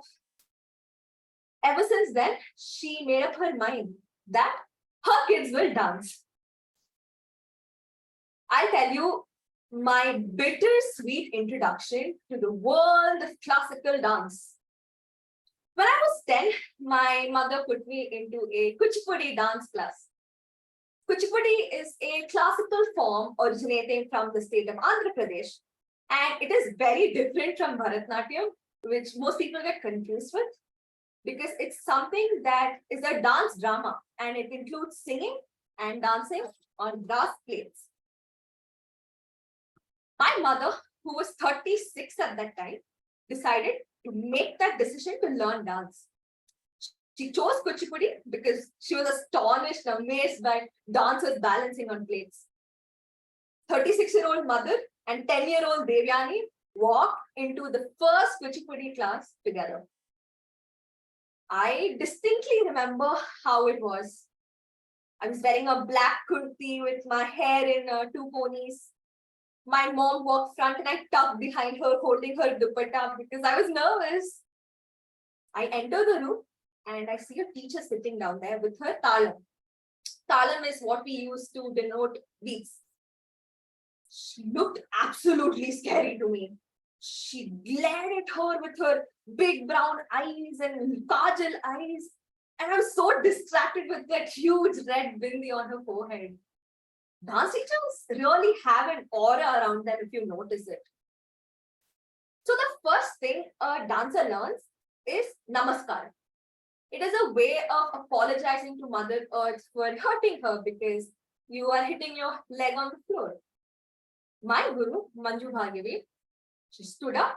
Ever since then, she made up her mind that her kids will dance. I'll tell you my bittersweet introduction to the world of classical dance. When I was 10, my mother put me into a Kuchipudi dance class. Kuchipudi is a classical form originating from the state of Andhra Pradesh, and it is very different from Bharatanatyam, which most people get confused with, because it's something that is a dance drama, and it includes singing and dancing on brass plates. My mother, who was 36 at that time, decided to make that decision to learn dance. She chose Kuchipudi because she was astonished and amazed by dancers balancing on plates. 36-year-old mother and 10-year-old Devayani walked into the first Kuchipudi class together. I distinctly remember how it was. I was wearing a black kurti with my hair in 2 ponies. My mom walked front and I tucked behind her, holding her dupatta because I was nervous. I enter the room and I see a teacher sitting down there with her talam. Talam is what we use to denote beats. She looked absolutely scary to me. She glared at her with her big brown eyes and kajal eyes. And I was so distracted with that huge red bindi on her forehead. Dance teachers really have an aura around them if you notice it. So the first thing a dancer learns is namaskar. It is a way of apologizing to Mother Earth for hurting her because you are hitting your leg on the floor. My guru, Manju Bhargavi, she stood up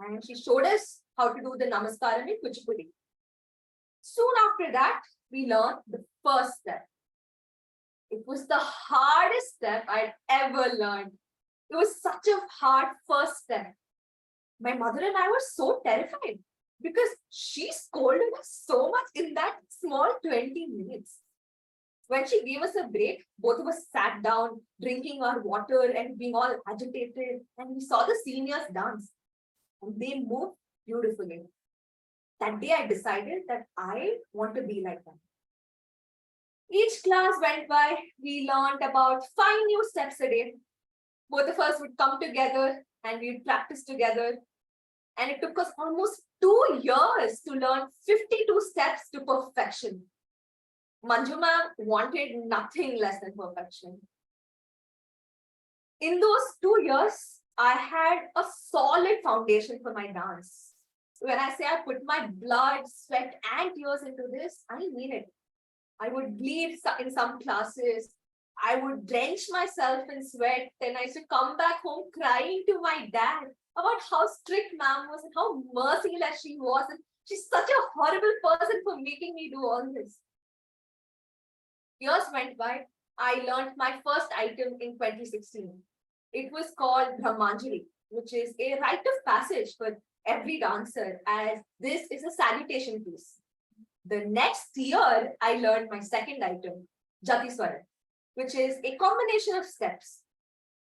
and she showed us how to do the namaskaram in Kuchipudi. Soon after that, we learned the first step. It was the hardest step I'd ever learned. It was such a hard first step. My mother and I were so terrified because she scolded us so much in that small 20 minutes. When she gave us a break, both of us sat down, drinking our water and being all agitated, and we saw the seniors dance. And they moved beautifully. That day I decided that I want to be like them. Each class went by, we learned about 5 new steps a day. Both of us would come together and we'd practice together. And it took us almost 2 years to learn 52 steps to perfection. Manju ma'am wanted nothing less than perfection. In those 2 years, I had a solid foundation for my dance. When I say I put my blood, sweat, and tears into this, I mean it. I would bleed in some classes. I would drench myself in sweat, and I used to come back home crying to my dad about how strict ma'am was and how merciless she was. And she's such a horrible person for making me do all this. Years went by. I learned my first item in 2016. It was called Brahmanjali, which is a rite of passage for every dancer, as this is a salutation piece. The next year, I learned my second item, Jati Swara, which is a combination of steps.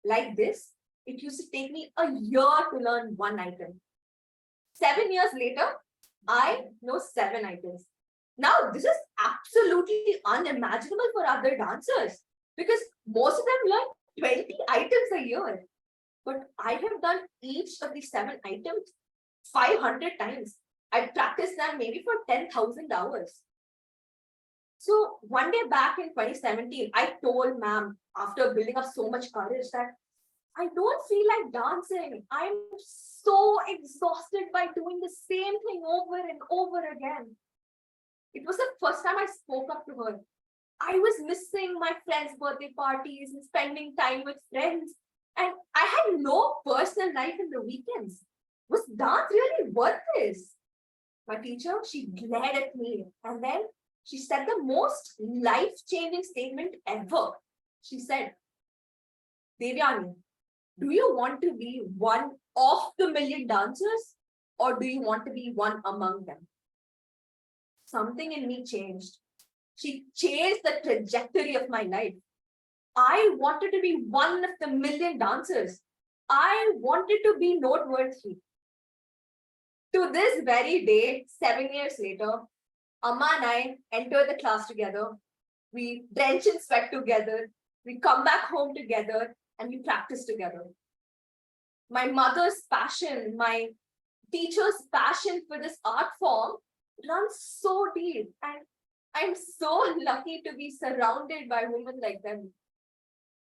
Like this, it used to take me a year to learn one item. 7 years later, I know 7 items. Now, this is absolutely unimaginable for other dancers because most of them learn 20 items a year. But I have done each of these 7 items 500 times. I practiced them maybe for 10,000 hours. So one day back in 2017, I told ma'am, after building up so much courage, that I don't feel like dancing. I'm so exhausted by doing the same thing over and over again. It was the first time I spoke up to her. I was missing my friends' birthday parties and spending time with friends. And I had no personal life in the weekends. Was dance really worth this? My teacher, she glared at me, and then she said the most life-changing statement ever. She said, Devayani, do you want to be one of the million dancers, or do you want to be one among them? Something in me changed. She changed the trajectory of my life. I wanted to be one of the million dancers. I wanted to be noteworthy. To this very day, 7 years later, Amma and I enter the class together. We drench in sweat together. We come back home together and we practice together. My mother's passion, my teacher's passion for this art form runs so deep, and I'm so lucky to be surrounded by women like them.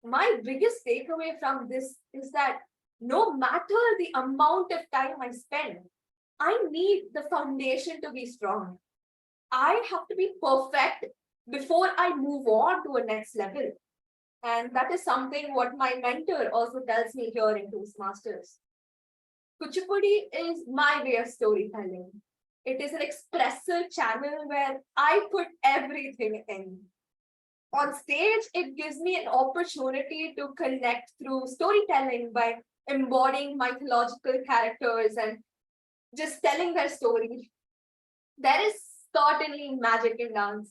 My biggest takeaway from this is that no matter the amount of time I spend, I need the foundation to be strong. I have to be perfect before I move on to a next level. And that is something what my mentor also tells me here in Toastmasters. Kuchipudi is my way of storytelling. It is an expressive channel where I put everything in. On stage, it gives me an opportunity to connect through storytelling by embodying mythological characters and just telling their story. There is certainly magic in dance.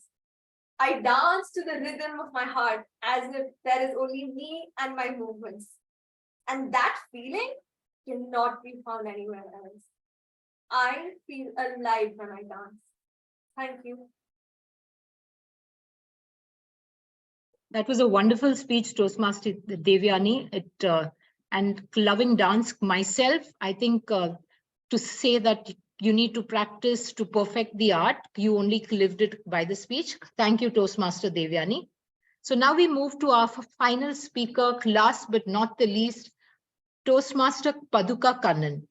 I dance to the rhythm of my heart as if there is only me and my movements. And that feeling cannot be found anywhere else. I feel alive when I dance. Thank you. That was a wonderful speech, Toastmaster Devayani. And loving dance myself, I think to say that you need to practice to perfect the art, you only lived it by the speech. Thank you, Toastmaster Devayani. So now we move to our final speaker, last but not the least, Toastmaster Paduka Kannan.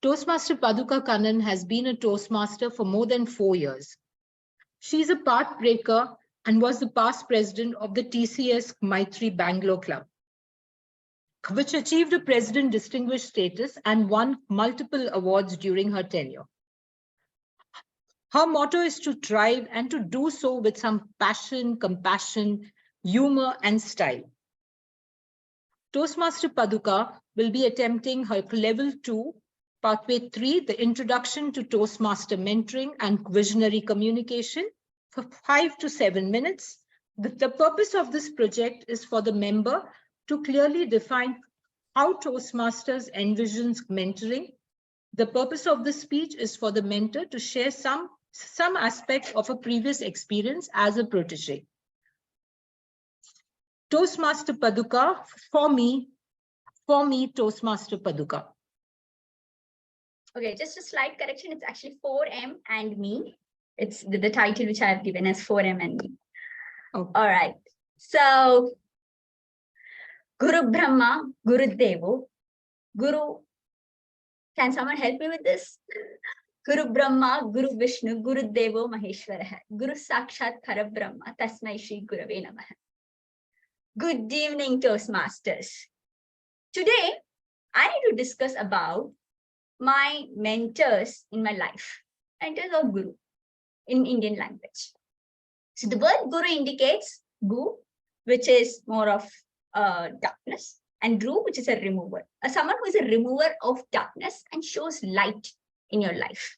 Toastmaster Paduka Kannan has been a Toastmaster for more than 4 years. She's a path breaker and was the past president of the TCS Maitri Bangalore Club, which achieved a president distinguished status and won multiple awards during her tenure. Her motto is to thrive and to do so with some passion, compassion, humor, and style. Toastmaster Paduka will be attempting her level 2, pathway 3, the introduction to Toastmaster mentoring and visionary communication for 5 to 7 minutes. The purpose of this project is for the member to clearly define how Toastmasters envisions mentoring. The purpose of the speech is for the mentor to share some aspect of a previous experience as a protege. Toastmaster Paduka, for me, Toastmaster Paduka. Okay, just a slight correction. It's actually 4M and me. It's the title which I have given as 4M and me. Okay. All right. So, Guru Brahma, Guru Devo, Guru. Can someone help me with this? Guru Brahma, Guru Vishnu, Guru Devo Maheshwara, Guru Sakshat Parabrahma, Tasmai Shri Gurave Namaha. Good evening, Toastmasters. Today, I need to discuss about my mentors in my life. Mentors or guru in Indian language. So the word guru indicates gu, which is more of darkness, and dru, which is a remover. Someone who is a remover of darkness and shows light in your life.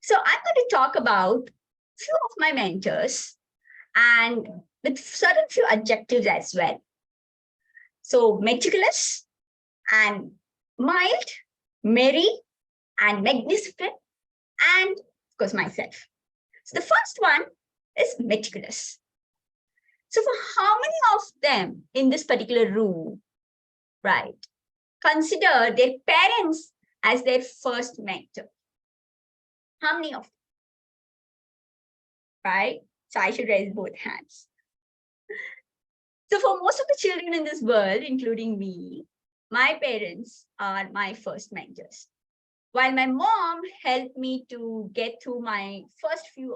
So I'm going to talk about few of my mentors and with certain few adjectives as well. So meticulous and mild, merry and magnificent, and of course myself. So the first one is meticulous. So for how many of them in this particular room, right, consider their parents as their first mentor? How many of them? Right? So I should raise both hands. So for most of the children in this world, including me, my parents are my first mentors. While my mom helped me to get through my first few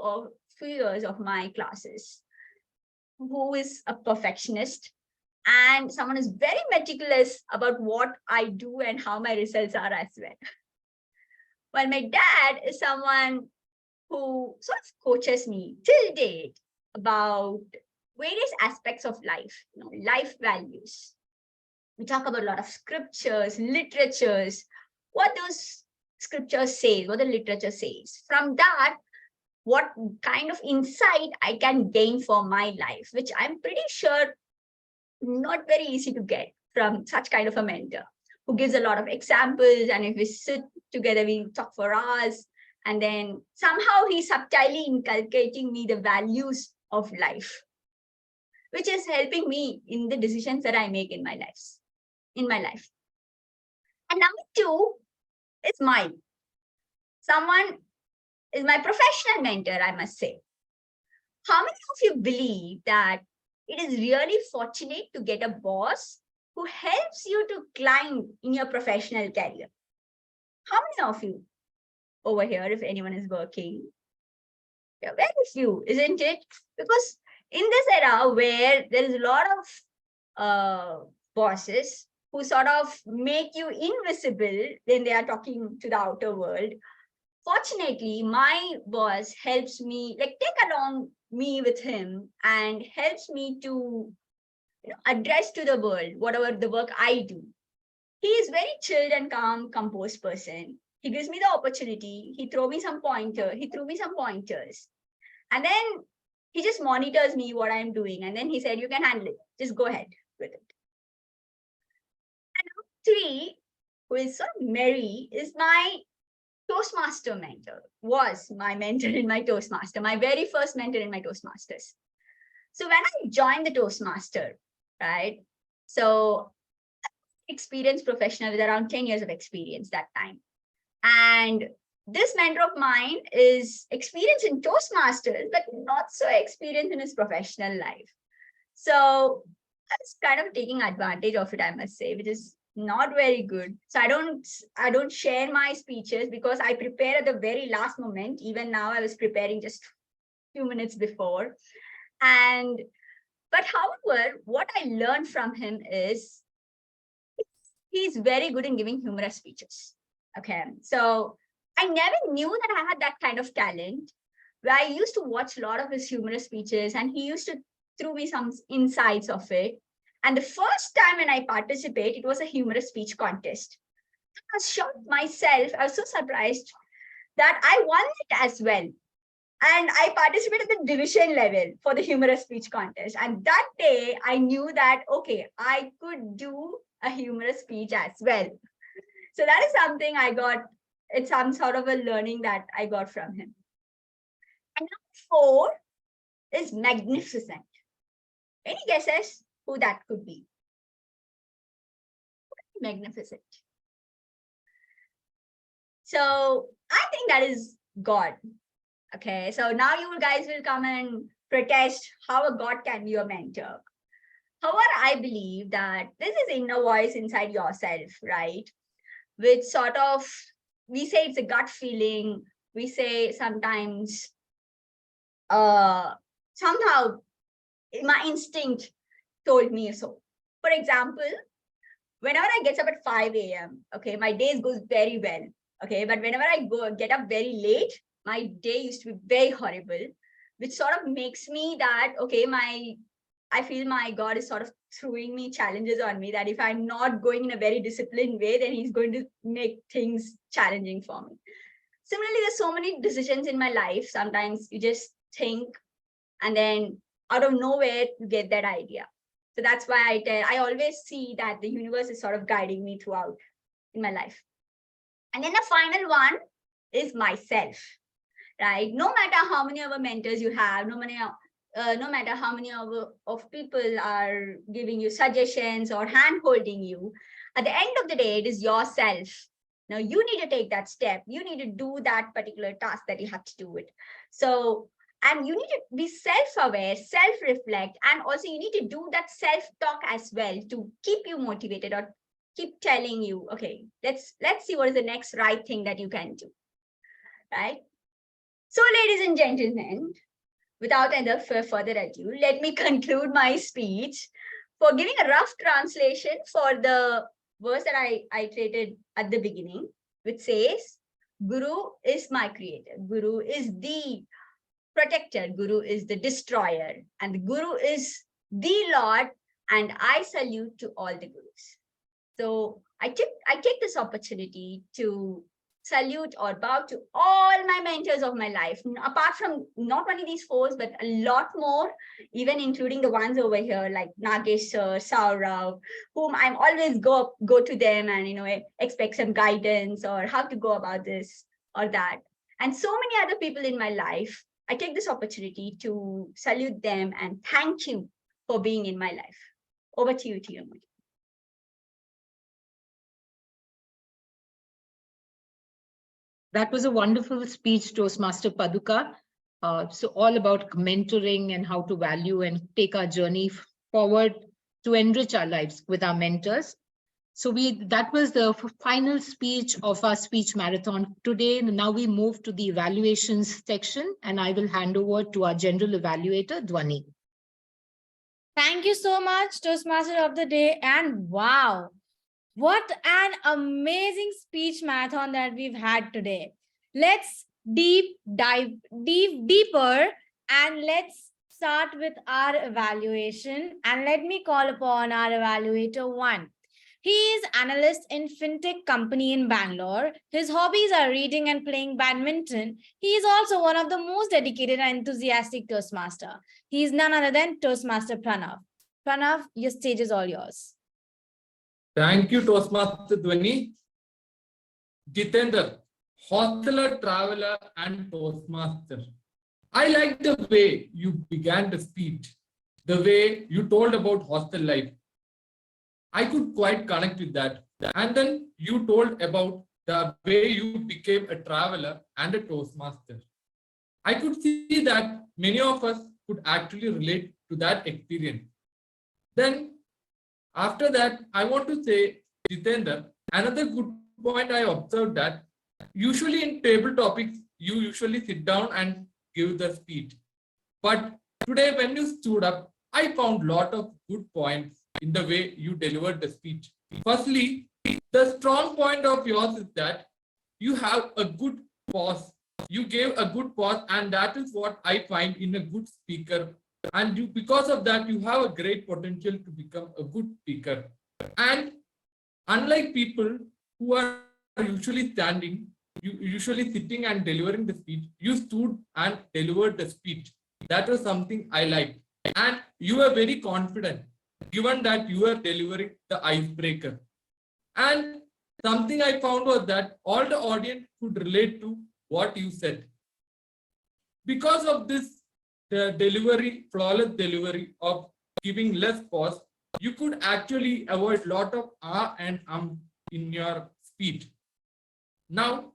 years of my classes, who is a perfectionist and someone is very meticulous about what I do and how my results are as well. While my dad is someone who sort of coaches me till date about various aspects of life, life values. We talk about a lot of scriptures, literatures, what those scriptures say, what the literature says. From that, what kind of insight I can gain for my life, which I'm pretty sure not very easy to get from such kind of a mentor who gives a lot of examples. And if we sit together, we talk for hours. And then somehow he's subtly inculcating me the values of life, which is helping me in the decisions that I make in my life. And number two is mine. Someone is my professional mentor, I must say. How many of you believe that it is really fortunate to get a boss who helps you to climb in your professional career? How many of you over here, if anyone is working? Yeah, very few, isn't it? Because in this era where there is a lot of bosses who sort of make you invisible when they are talking to the outer world, fortunately, my boss helps me, like, take along me with him and helps me to address to the world whatever the work I do. He is very chilled and calm, composed person. He gives me the opportunity. He threw me some pointers. And then he just monitors me what I'm doing. And then he said, you can handle it. Just go ahead with it. And number three, who is so merry, is my Toastmaster mentor, was my mentor in my Toastmaster, my very first mentor in my Toastmasters. So when I joined the Toastmaster, right? So experienced professional with around 10 years of experience that time. And this mentor of mine is experienced in Toastmasters, but not so experienced in his professional life. So I was kind of taking advantage of it, I must say, which is not very good. So I don't share my speeches because I prepare at the very last moment. Even now I was preparing just a few minutes before. But however, what I learned from him is he's very good in giving humorous speeches. Okay, so I never knew that I had that kind of talent, where I used to watch a lot of his humorous speeches and he used to throw me some insights of it. And the first time when I participated, it was a humorous speech contest. I was shocked myself. I was so surprised that I won it as well. And I participated at the division level for the humorous speech contest. And that day I knew that, okay, I could do a humorous speech as well. So that is something I got. It's some sort of a learning that I got from him. And number 4 is magnificent. Any guesses who that could be? Magnificent. So I think that is God. Okay, so now you guys will come and protest how a God can be your mentor. However, I believe that this is inner voice inside yourself, right? Which sort of, we say it's a gut feeling. We say sometimes, somehow my instinct told me so. For example, whenever I get up at 5 a.m., okay, my days goes very well. Okay, but whenever I get up very late, my day used to be very horrible, which sort of makes me that, okay, I feel my God is sort of throwing me challenges on me, that if I'm not going in a very disciplined way, then he's going to make things challenging for me. Similarly, there's so many decisions in my life. Sometimes you just think and then out of nowhere you get that idea. So that's why I always see that the universe is sort of guiding me throughout in my life. And then the final one is myself, right? No matter how many other mentors you have, no matter how many of people are giving you suggestions or hand-holding you, at the end of the day, it is yourself. Now you need to take that step. You need to do that particular task that you have to do it. So, and you need to be self-aware, self-reflect, and also you need to do that self-talk as well to keep you motivated or keep telling you, okay, let's see what is the next right thing that you can do, right? So, ladies and gentlemen, without any further ado, let me conclude my speech for giving a rough translation for the verse that I created at the beginning, which says, Guru is my creator. Guru is the protector. Guru is the destroyer. And the Guru is the Lord. And I salute to all the Gurus. So I take this opportunity to salute or bow to all my mentors of my life, apart from not only these 4, but a lot more, even including the ones over here like Nagesh R, Sourav, whom I'm always go to them and expect some guidance or how to go about this or that. And so many other people in my life, I take this opportunity to salute them and thank you for being in my life. Over to you, TMOD. That was a wonderful speech, Toastmaster Paduka. So all about mentoring and how to value and take our journey forward to enrich our lives with our mentors. So that was the final speech of our speech marathon today. Now we move to the evaluations section, and I will hand over to our general evaluator, Dhwani. Thank you so much, Toastmaster of the Day. And wow, what an amazing speech marathon that we've had today. Let's dive deeper, and let's start with our evaluation. And let me call upon our evaluator 1. He is analyst in fintech company in Bangalore. His hobbies are reading and playing badminton. He is also one of the most dedicated and enthusiastic Toastmaster. He is none other than Toastmaster Pranav. Pranav, your stage is all yours. Thank you, Toastmaster Dhwani. Jitender, hostler, traveler, and Toastmaster. I like the way you began the speech, the way you told about hostel life. I could quite connect with that. And then you told about the way you became a traveler and a Toastmaster. I could see that many of us could actually relate to that experience. Then after that, I want to say, Jitender, another good point I observed that usually in table topics, you usually sit down and give the speech. But today when you stood up, I found a lot of good points in the way you delivered the speech. Firstly, the strong point of yours is that you have a good pause. You gave a good pause, and that is what I find in a good speaker. And you, because of that, you have a great potential to become a good speaker. And unlike people who are usually standing, usually sitting and delivering the speech, you stood and delivered the speech. That was something I liked. And you were very confident, given that you were delivering the icebreaker. And something I found was that all the audience could relate to what you said. Because of this, the delivery, flawless delivery of giving less pause, you could actually avoid a lot of and in your speech. Now,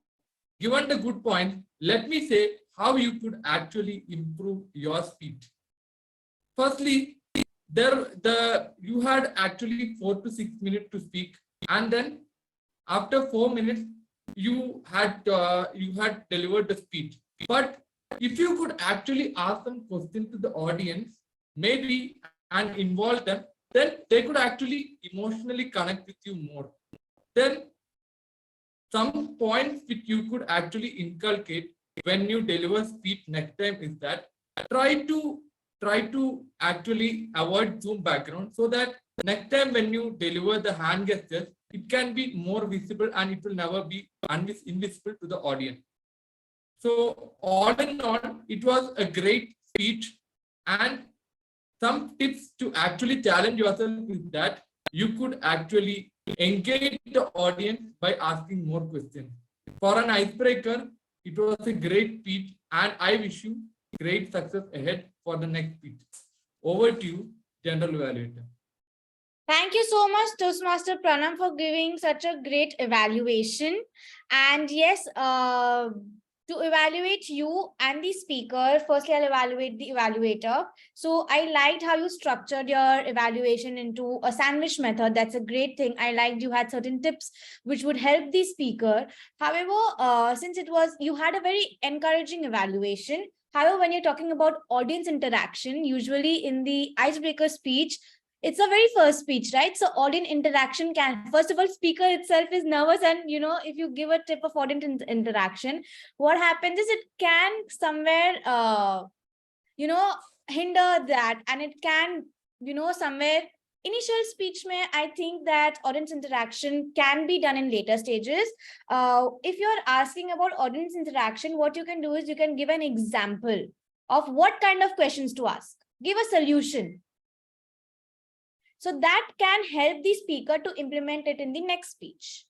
given the good point, let me say how you could actually improve your speech. Firstly, you had actually 4 to 6 minutes to speak, and then after 4 minutes, you had delivered the speech. But if you could actually ask some questions to the audience, maybe, and involve them, then they could actually emotionally connect with you more. Then some points which you could actually inculcate when you deliver speech next time is that try to actually avoid Zoom background, so that next time when you deliver the hand gestures, it can be more visible and it will never be invisible to the audience. So all in all, it was a great speech, and some tips to actually challenge yourself is that you could actually engage the audience by asking more questions. For an icebreaker, it was a great speech, and I wish you great success ahead for the next speech. Over to you, General Evaluator. Thank you so much, Toastmaster Pranav, for giving such a great evaluation. And yes, to evaluate you and the speaker, firstly, I'll evaluate the evaluator. So I liked how you structured your evaluation into a sandwich method. That's a great thing. I liked you had certain tips which would help the speaker. However, since you had a very encouraging evaluation. However, when you're talking about audience interaction, usually in the icebreaker speech, it's a very first speech, right? So audience interaction first of all, speaker itself is nervous, and if you give a tip of audience interaction, what happens is it can somewhere hinder that, and it can somewhere initial speech I think that audience interaction can be done in later stages. If you're asking about audience interaction, what you can do is you can give an example of what kind of questions to ask, give a solution. So that can help the speaker to implement it in the next speech.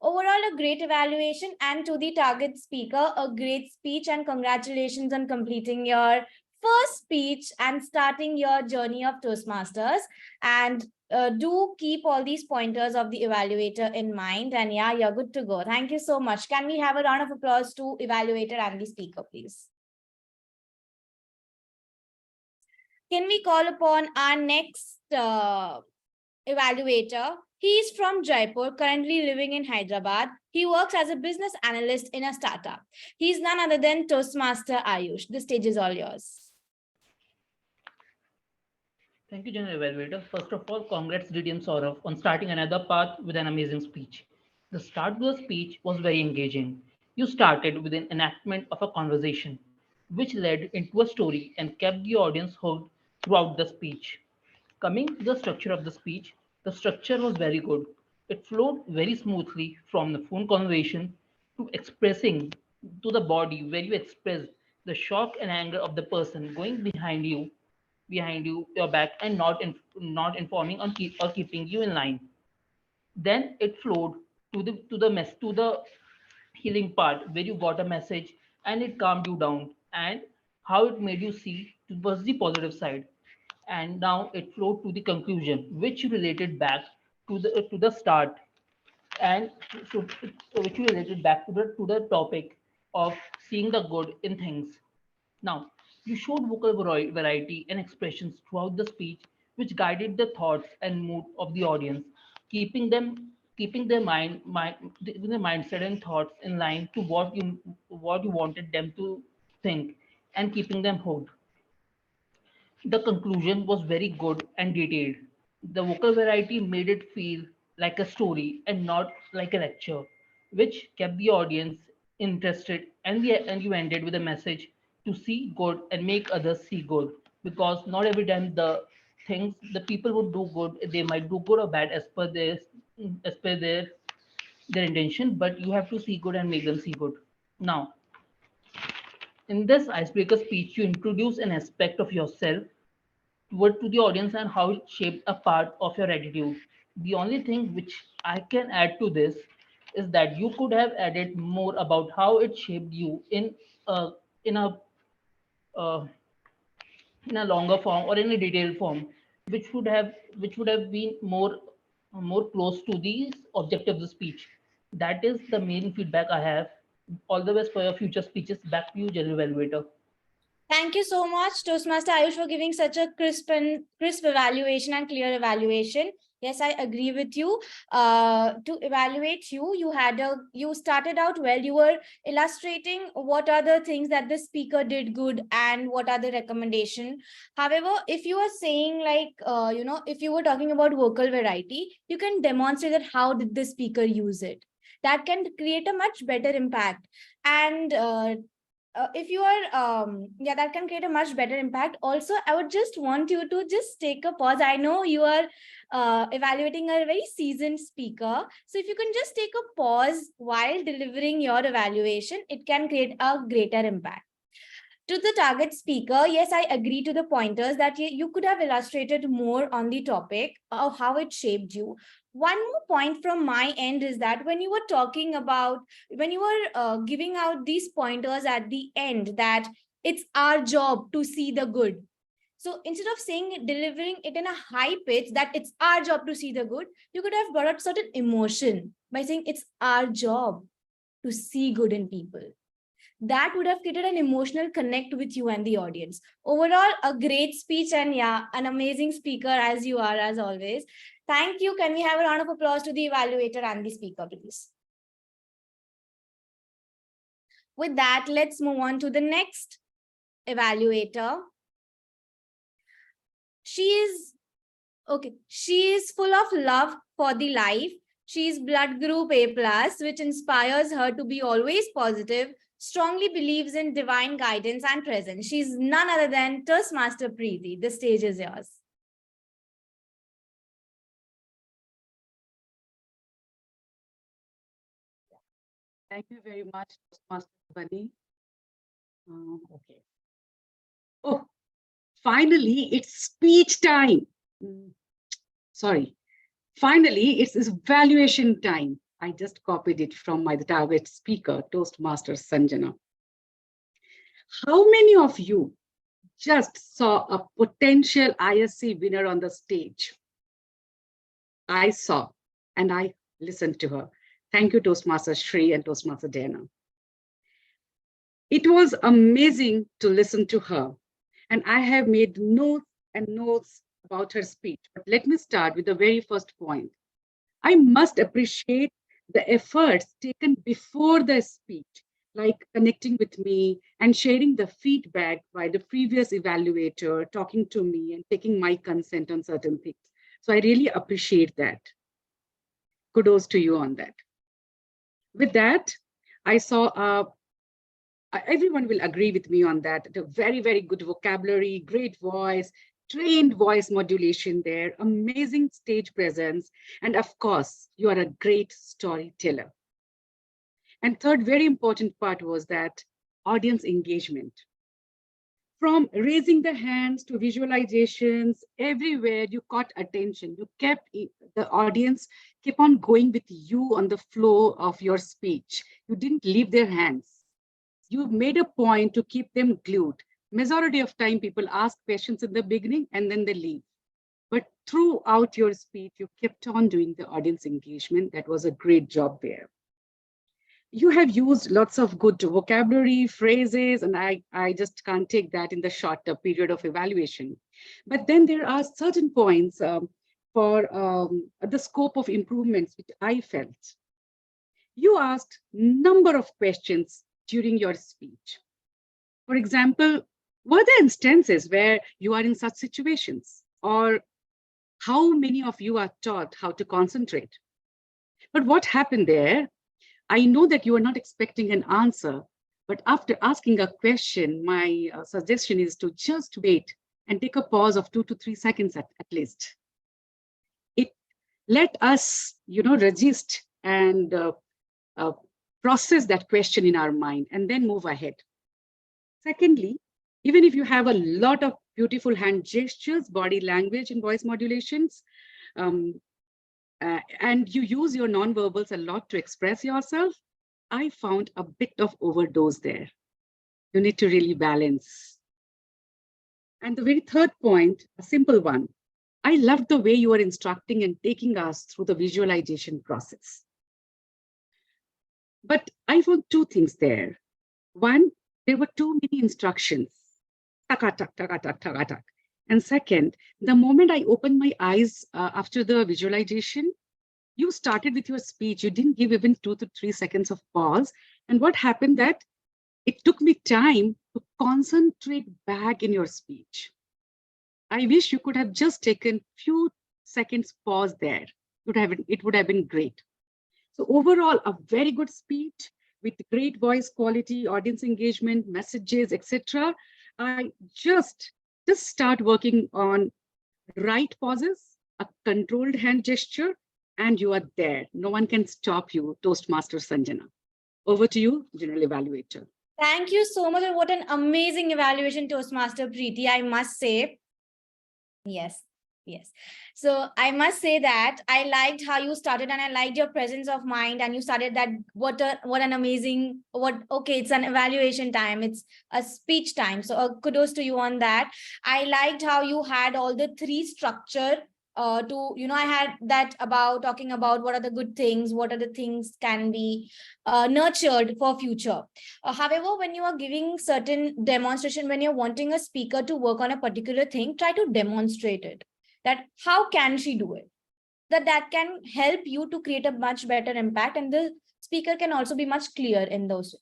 Overall, a great evaluation, and to the target speaker, a great speech, and congratulations on completing your first speech and starting your journey of Toastmasters. And do keep all these pointers of the evaluator in mind. And yeah, you're good to go. Thank you so much. Can we have a round of applause to evaluator and the speaker, please? Can we call upon our next evaluator? He is from Jaipur, currently living in Hyderabad. He works as a business analyst in a startup. He is none other than Toastmaster Ayush. The stage is all yours. Thank you, General Evaluator. First of all, congrats DDM Sourav on starting another path with an amazing speech. The start of the speech was very engaging. You started with an enactment of a conversation, which led into a story and kept the audience hooked throughout the speech. Coming to the structure of the speech, the structure was very good. It flowed very smoothly from the phone conversation to expressing to the body, where you express the shock and anger of the person going behind you, your back, and not informing or keeping you in line. Then it flowed to the healing part, where you got a message and it calmed you down, and how it made you see towards the positive side. And now it flowed to the conclusion, which you related back to the start, and so, which you related back to the topic of seeing the good in things. Now, you showed vocal variety and expressions throughout the speech, which guided the thoughts and mood of the audience, keeping their their mindset and thoughts in line to what you wanted them to think, and keeping them hooked. The conclusion was very good and detailed. The vocal variety made it feel like a story and not like a lecture, which kept the audience interested. And you ended with a message to see good and make others see good. Because not every time the people would do good, they might do good or bad as per their intention, but you have to see good and make them see good. Now, in this icebreaker speech, you introduce an aspect of yourself to the audience and how it shaped a part of your attitude. The only thing which I can add to this is that you could have added more about how it shaped you uh, in a uh, in a longer form or in a detailed form, which would have been more close to the objective of the speech. That is the main feedback I have. All the best for your future speeches. Back to you, General Evaluator. Thank you so much, Toastmaster Ayush, for giving such a crisp evaluation and clear evaluation. Yes, I agree with you. To evaluate you, you started out well. You were illustrating what are the things that the speaker did good and what are the recommendation. However, if you are saying like, if you were talking about vocal variety, you can demonstrate that how did the speaker use it. That can create a much better impact. And if you are that can create a much better impact. Also, I would just want you to just take a pause. I know you are evaluating a very seasoned speaker, so if you can just take a pause while delivering your evaluation, it can create a greater impact. To the target speaker, yes, I agree to the pointers that you could have illustrated more on the topic of how it shaped you. One more point from my end is that when you were talking about, when you were giving out these pointers at the end, that it's our job to see the good. So instead of saying, delivering it in a high pitch that it's our job to see the good, you could have brought out certain emotion by saying it's our job to see good in people. That would have created an emotional connect with you and the audience. Overall, a great speech, and yeah, an amazing speaker as you are, as always. Thank you. Can we have a round of applause to the evaluator and the speaker, please? With that, let's move on to the next evaluator. She is full of love for the life. She is blood group A+, which inspires her to be always positive, strongly believes in divine guidance and presence. She's none other than Toastmaster Preeti. The stage is yours. Thank you very much, Toastmaster Dhwani. Okay. Oh, finally, it's speech time. Sorry. Finally, it's evaluation time. I just copied it from my target speaker, Toastmaster Sanjana. How many of you just saw a potential ISC winner on the stage? I saw, and I listened to her. Thank you, Toastmaster Shri and Toastmaster Dana. It was amazing to listen to her, and I have made notes and notes about her speech. But let me start with the very first point. I must appreciate the efforts taken before the speech, like connecting with me and sharing the feedback by the previous evaluator, talking to me and taking my consent on certain things. So I really appreciate that. Kudos to you on that. With that, I saw, everyone will agree with me on that, the very, very good vocabulary, great voice, trained voice modulation there, amazing stage presence, and of course, you are a great storyteller. And third, very important part was that audience engagement. From raising the hands to visualizations, everywhere you caught attention. You kept the audience keep on going with you on the flow of your speech. You didn't leave their hands. You made a point to keep them glued. Majority of time, people ask questions in the beginning and then they leave. But throughout your speech, you kept on doing the audience engagement. That was a great job there. You have used lots of good vocabulary, phrases, and I just can't take that in the short period of evaluation. But then there are certain points for the scope of improvements which I felt. You asked number of questions during your speech. For example, were there instances where you are in such situations? Or how many of you are taught how to concentrate? But what happened there? I know that you are not expecting an answer, but after asking a question, my suggestion is to just wait and take a pause of 2 to 3 seconds at least. It let us, register and process that question in our mind and then move ahead. Secondly, even if you have a lot of beautiful hand gestures, body language, and voice modulations, and you use your nonverbals a lot to express yourself, I found a bit of overdose there. You need to really balance. And the very third point, a simple one, I loved the way you were instructing and taking us through the visualization process. But I found two things there. One, there were too many instructions. Tak, tak, tak, tak, tak, tak. And second, the moment I opened my eyes after the visualization, you started with your speech. You didn't give even 2 to 3 seconds of pause. And what happened that it took me time to concentrate back in your speech. I wish you could have just taken few seconds pause there. It would have been great. So overall, a very good speech with great voice quality, audience engagement, messages, etc. I just start working on right pauses, a controlled hand gesture, and you are there. No one can stop you, Toastmaster Sanjana. Over to you, General Evaluator. Thank you so much. What an amazing evaluation, Toastmaster Preeti, I must say. Yes. So I must say that I liked how you started, and I liked your presence of mind, and you started that okay, it's an evaluation time, it's a speech time. So kudos to you on that. I liked how you had all the three structure I had that about talking about what are the good things, what are the things can be nurtured for future. However, when you are giving certain demonstration, when you're wanting a speaker to work on a particular thing, try to demonstrate it. That how can she do it? That can help you to create a much better impact, and the speaker can also be much clear in those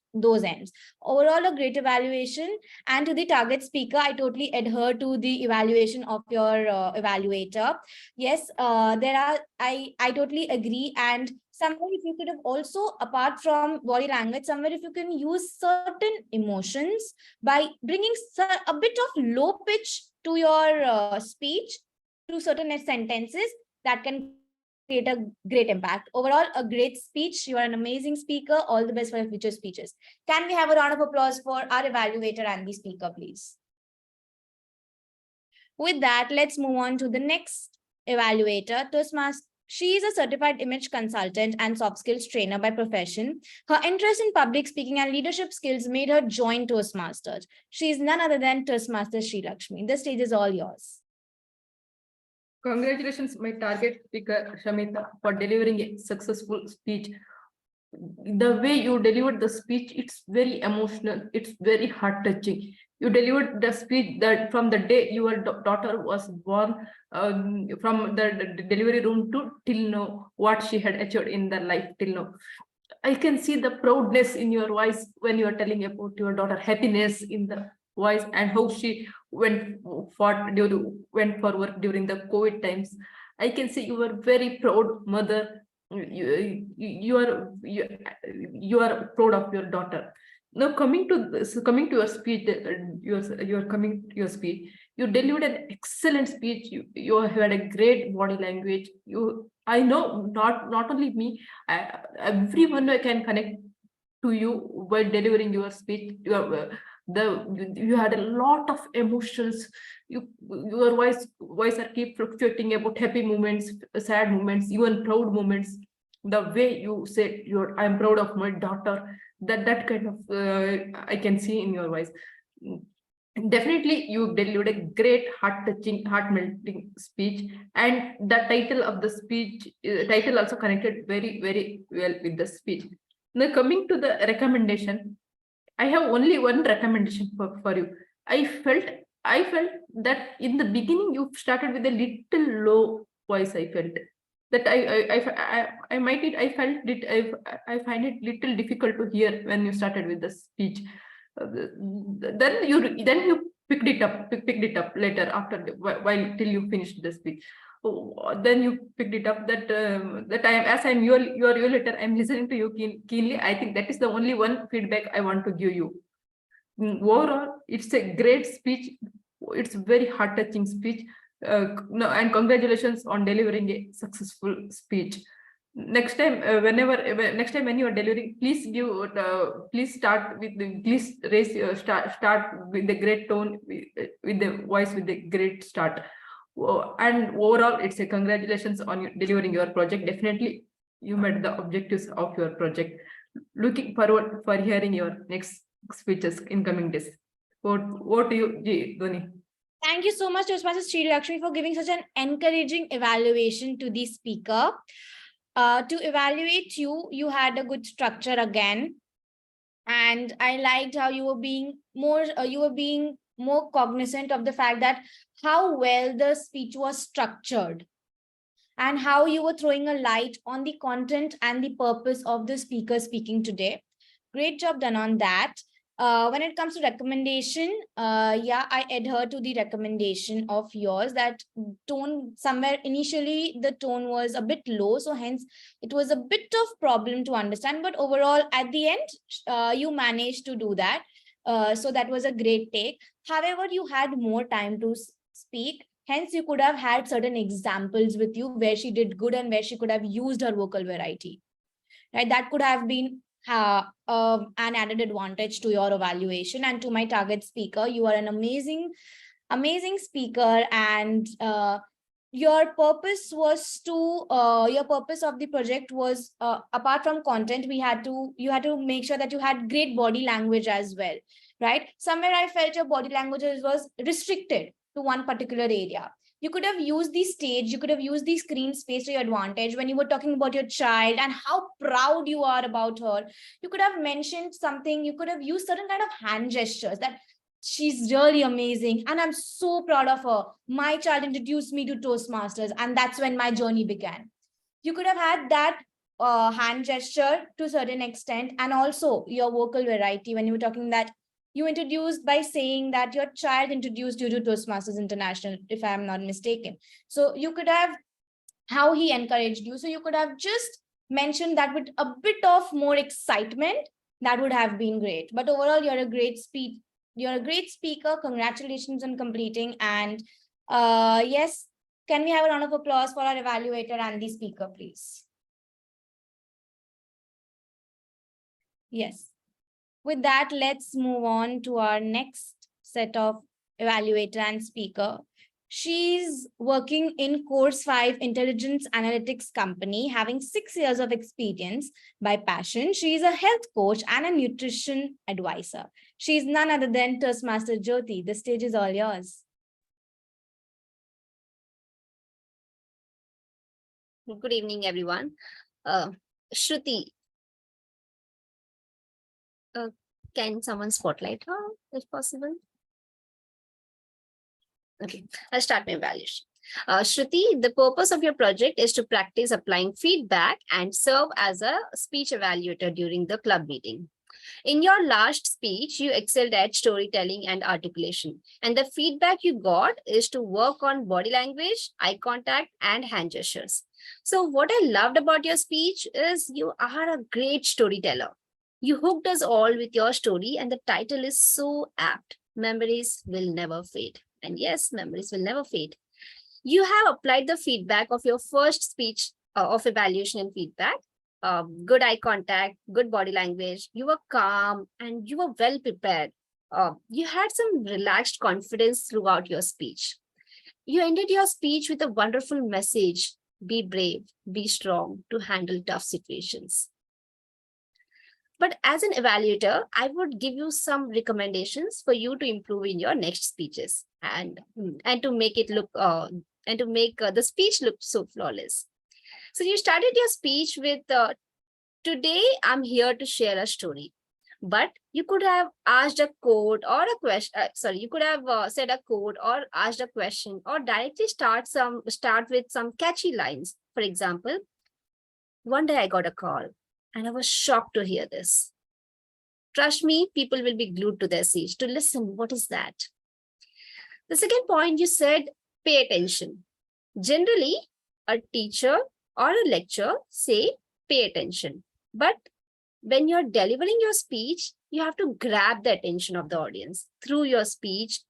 ends. Overall, a great evaluation. And to the target speaker, I totally adhere to the evaluation of your evaluator. Yes, I totally agree. And somewhere if you could have also, apart from body language, somewhere if you can use certain emotions by bringing a bit of low pitch to your speech, to certain sentences, that can create a great impact. Overall, a great speech. You are an amazing speaker. All the best for your future speeches. Can we have a round of applause for our evaluator and the speaker, please? With that, let's move on to the next evaluator, Toastmasters. She is a certified image consultant and soft skills trainer by profession. Her interest in public speaking and leadership skills made her join Toastmasters. She is none other than Toastmaster Shrilakshmi. The stage is all yours. Congratulations, my target speaker, Samita, for delivering a successful speech. The way you delivered the speech, it's very emotional. It's very heart-touching. You delivered the speech that from the day your daughter was born, from the delivery room to till now, what she had achieved in their life till now. I can see the proudness in your voice when you are telling about your daughter, happiness in the voice, and how she went for work during the COVID times. I can see you were very proud mother. You are proud of your daughter. Now coming to your speech, you delivered an excellent speech. You had a great body language. I know not only me, everyone can connect to you while delivering your speech. You had a lot of emotions. Your voice are keep fluctuating about happy moments, sad moments, even proud moments. The way you said I'm proud of my daughter, that kind of I can see in your voice. Definitely you delivered a great heart-touching, heart-melting speech, and the title of the speech title also connected very, very well with the speech. Now coming to the recommendation, I have only one recommendation for you. I felt that in the beginning you started with a little low voice. I felt that I find it little difficult to hear when you started with the speech. Then you picked it up later after while till you finished the speech. Then you picked it up that I'm your letter, I'm listening to you keenly. I think that is the only one feedback I want to give you. Overall, it's a great speech. It's very heart-touching speech. And congratulations on delivering a successful speech. Next time, when you are delivering, please start with the great tone, with the voice, with the great start. And overall, it's a congratulations on delivering your project. Definitely, you met the objectives of your project. Looking forward for hearing your next speeches in coming days. What do you, Dhwani? Thank you so much, Toastmaster Shrilakshmi, for giving such an encouraging evaluation to the speaker. To evaluate you, you had a good structure again, and I liked how you were being more cognizant of the fact that how well the speech was structured and how you were throwing a light on the content and the purpose of the speaker speaking today. Great job done on that. When it comes to recommendation, yeah, I adhere to the recommendation of yours that tone somewhere initially the tone was a bit low. So hence it was a bit of problem to understand, but overall at the end, you managed to do that. So that was a great take. However, you had more time to speak. Hence, you could have had certain examples with you where she did good and where she could have used her vocal variety. Right? That could have been an added advantage to your evaluation. And to my target speaker, you are an amazing speaker, and your purpose was to your purpose of the project was apart from content, you had to make sure that you had great body language as well, right? Somewhere I felt your body language was restricted to one particular area. You could have used the stage, you could have used the screen space to your advantage when you were talking about your child and how proud you are about her. You could have mentioned something, you could have used certain kind of hand gestures that she's really amazing and I'm so proud of her. My child introduced me to Toastmasters and that's when my journey began. You could have had that hand gesture to a certain extent, and also your vocal variety when you were talking that you introduced by saying that your child introduced you to Toastmasters International, if I'm not mistaken. So you could have how he encouraged you. So you could have just mentioned that with a bit of more excitement, that would have been great. But overall, you're a great speaker. Congratulations on completing. And yes, can we have a round of applause for our evaluator and the speaker, please? Yes. With that, let's move on to our next set of evaluator and speaker. She's working in Course 5 Intelligence Analytics Company, having 6 years of experience by passion. She's a health coach and a nutrition advisor. She's none other than Toastmaster Jyothi. The stage is all yours. Good evening, everyone. Shruthi, can someone spotlight her if possible? Okay, I'll start my evaluation. Shruthi, the purpose of your project is to practice applying feedback and serve as a speech evaluator during the club meeting. In your last speech, you excelled at storytelling and articulation, and the feedback you got is to work on body language, eye contact, and hand gestures. So what I loved about your speech is you are a great storyteller. You hooked us all with your story, and the title is so apt. Memories will never fade. And yes, memories will never fade. You have applied the feedback of your first speech of evaluation and feedback. Good eye contact, good body language. You were calm and you were well prepared. You had some relaxed confidence throughout your speech. You ended your speech with a wonderful message. Be brave, be strong to handle tough situations. But as an evaluator, I would give you some recommendations for you to improve in your next speeches and to make it look and to make the speech look so flawless. So you started your speech with, today I'm here to share a story. But you could have asked a quote or a question. You could have said a quote or asked a question, or directly start with some catchy lines. For example, one day I got a call and I was shocked to hear this. Trust me, people will be glued to their seats to listen. What is that? The second point, you said, pay attention. Generally, a teacher or a lecturer say, pay attention. But when you're delivering your speech, you have to grab the attention of the audience through your speech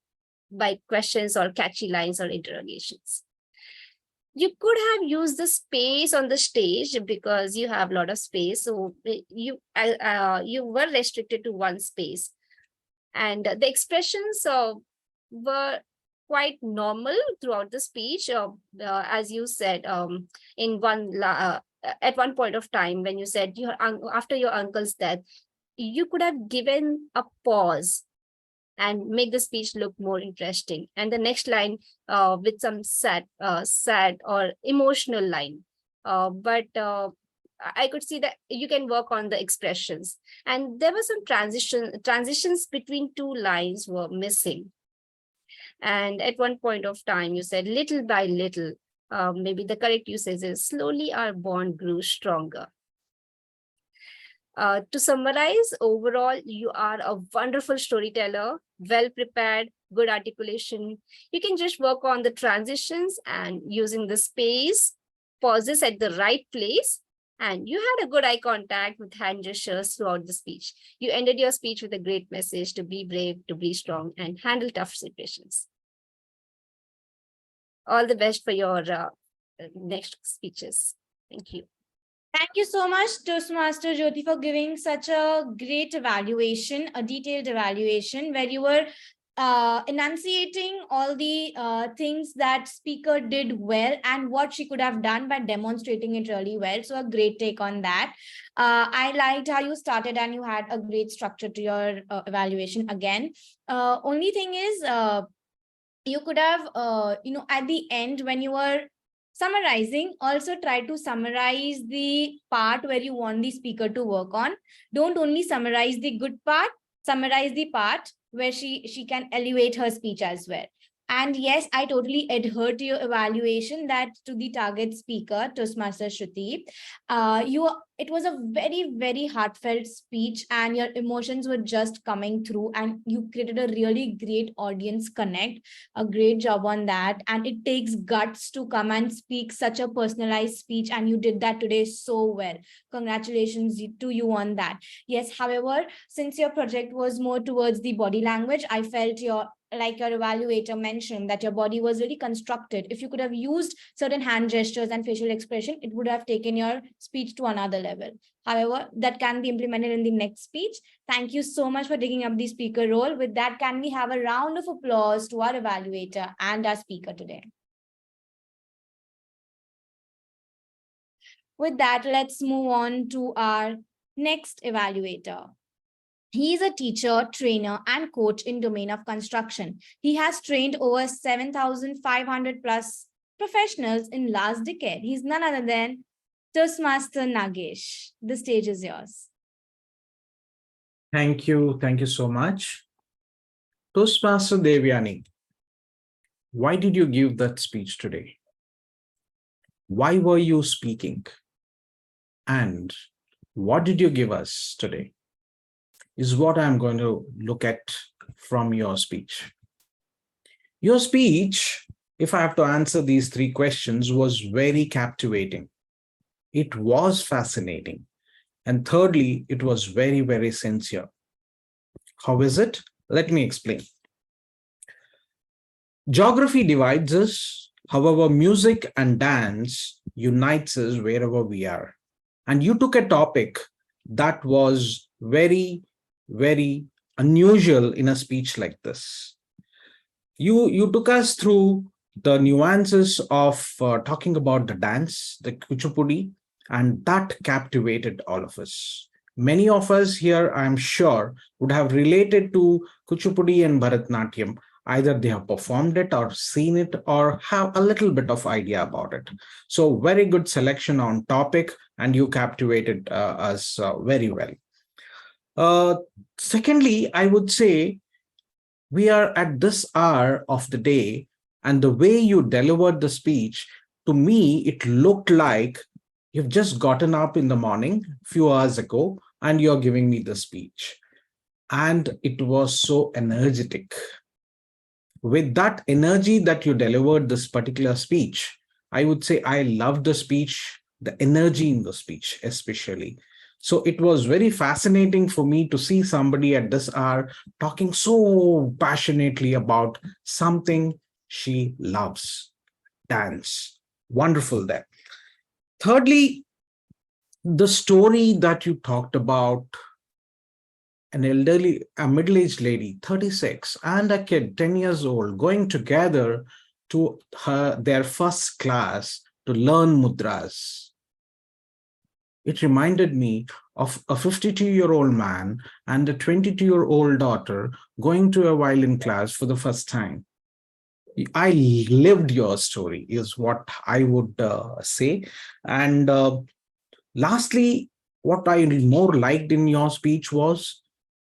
by questions or catchy lines or interrogations. You could have used the space on the stage because you have a lot of space. So you were restricted to one space. And the expressions were quite normal throughout the speech. As you said, at one point of time when you said after your uncle's death, you could have given a pause and make the speech look more interesting. And the next line with some sad or emotional line. But I could see that you can work on the expressions. And there were some transitions between two lines were missing. And at one point of time, you said little by little, maybe the correct usage is slowly our bond grew stronger. To summarize, overall, you are a wonderful storyteller, well prepared, good articulation. You can just work on the transitions and using the space, pauses at the right place. And you had a good eye contact with hand gestures throughout the speech. You ended your speech with a great message to be brave, to be strong, and handle tough situations. All the best for your next speeches. Thank you. Thank you so much, Toastmaster Jyothi, for giving such a great evaluation, a detailed evaluation where you were enunciating all the things that speaker did well and what she could have done by demonstrating it really well. So a great take on that. I liked how you started and you had a great structure to your evaluation again. Only thing is, you could have, at the end when you were summarizing, also try to summarize the part where you want the speaker to work on. Don't only summarize the good part, summarize the part where she can elevate her speech as well. And yes, I totally adhere to your evaluation that to the target speaker, Toastmaster Shruthi, it was a very, very heartfelt speech and your emotions were just coming through and you created a really great audience connect, a great job on that. And it takes guts to come and speak such a personalized speech and you did that today so well. Congratulations to you on that. Yes, however, since your project was more towards the body language, I felt like your evaluator mentioned that your body was really constructed. If you could have used certain hand gestures and facial expression, it would have taken your speech to another level. However, that can be implemented in the next speech. Thank you so much for taking up the speaker role. With that, can we have a round of applause to our evaluator and our speaker today? With that, let's move on to our next evaluator. He is a teacher, trainer, and coach in domain of construction. He has trained over 7,500 plus professionals in last decade. He's none other than Toastmaster Nagesh. The stage is yours. Thank you. Thank you so much. Toastmaster Devayani, why did you give that speech today? Why were you speaking? And what did you give us today? Is what I'm going to look at from your speech. Your speech, if I have to answer these three questions, was very captivating. It was fascinating. And thirdly, it was very, very sincere. How is it? Let me explain. Geography divides us. However, music and dance unites us wherever we are. And you took a topic that was very, very unusual in a speech like this. You took us through the nuances of talking about the dance, the Kuchipudi, and that captivated all of us. Many of us here, I'm sure, would have related to Kuchipudi and Bharatnatyam. Either they have performed it or seen it or have a little bit of idea about it. So very good selection on topic and you captivated us very well. Secondly, I would say we are at this hour of the day and the way you delivered the speech, to me, it looked like you've just gotten up in the morning a few hours ago and you're giving me the speech. And it was so energetic. With that energy that you delivered this particular speech, I would say I loved the speech, the energy in the speech especially. So it was very fascinating for me to see somebody at this hour talking so passionately about something she loves, dance. Wonderful there. Thirdly, the story that you talked about, a middle-aged lady, 36, and a kid, 10 years old, going together to their first class to learn mudras. It reminded me of a 52-year-old man and a 22-year-old daughter going to a violin class for the first time. I lived your story, is what I would say. And lastly, what I more liked in your speech was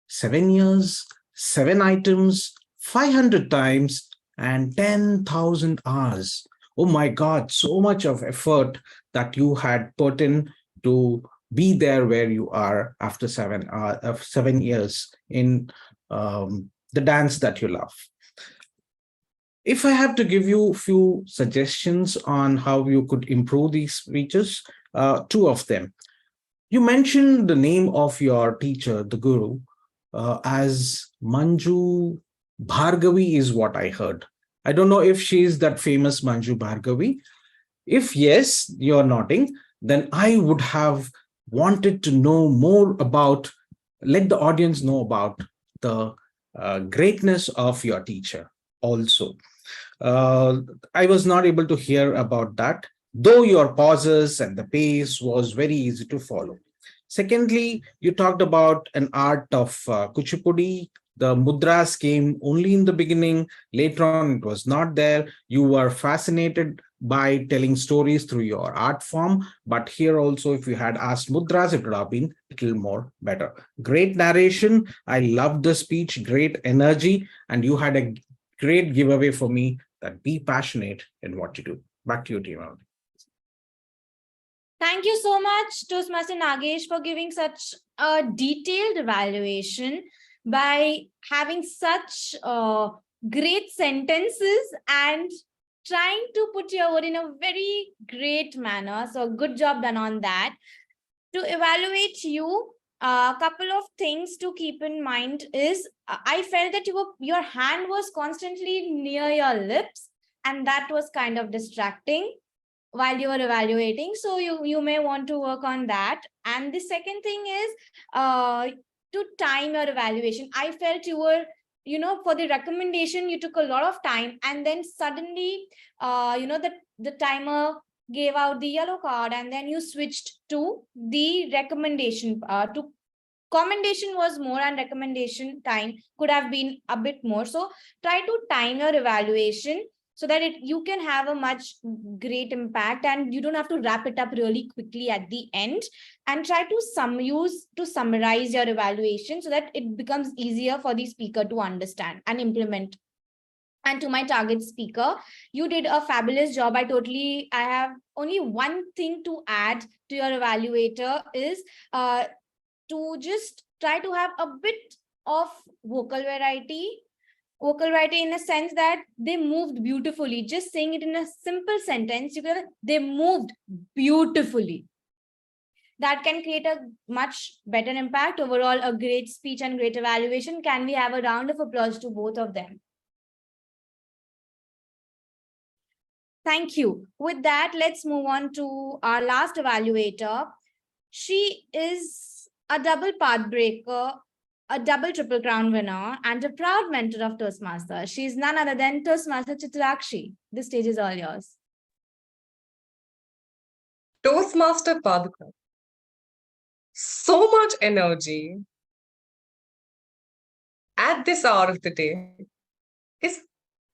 7 years, 7 items, 500 times, and 10,000 hours. Oh my God, so much of effort that you had put in to be there where you are after 7 years in the dance that you love. If I have to give you a few suggestions on how you could improve these speeches, two of them. You mentioned the name of your teacher, the guru, as Manju Bhargavi is what I heard. I don't know if she is that famous Manju Bhargavi. If yes, you're nodding, then I would have wanted to know more about, let the audience know about the greatness of your teacher also. I was not able to hear about that, though your pauses and the pace was very easy to follow. Secondly, you talked about an art of Kuchipudi. The mudras came only in the beginning. Later on, it was not there. You were fascinated by telling stories through your art form. But here also, if you had asked mudras, it would have been a little more better. Great narration. I loved the speech, great energy. And you had a great giveaway for me that be passionate in what you do. Back to you, TMOD. Thank you so much, Toastmaster Nagesh, for giving such a detailed evaluation by having such great sentences and trying to put your word in a very great manner. So good job done on that. To evaluate you, a couple of things to keep in mind is I felt that your hand was constantly near your lips, and that was kind of distracting while you were evaluating. So you may want to work on that. And the second thing is to time your evaluation. I felt you were, for the recommendation, you took a lot of time, and then suddenly, the timer gave out the yellow card, and then you switched to the recommendation. To commendation was more, and recommendation time could have been a bit more. So try to time your evaluation so that you can have a much great impact, and you don't have to wrap it up really quickly at the end, and try to summarize your evaluation so that it becomes easier for the speaker to understand and implement. And to my target speaker, you did a fabulous job. I have only one thing to add to your evaluator is to just try to have a bit of vocal variety in a sense that they moved beautifully. Just saying it in a simple sentence, they moved beautifully. That can create a much better impact. Overall, a great speech and great evaluation. Can we have a round of applause to both of them? Thank you. With that, let's move on to our last evaluator. She is a double path breaker, a double triple crown winner, and a proud mentor of Toastmasters. She is none other than Toastmaster Chitrakshi. The stage is all yours. Toastmaster Paduka. So much energy at this hour of the day is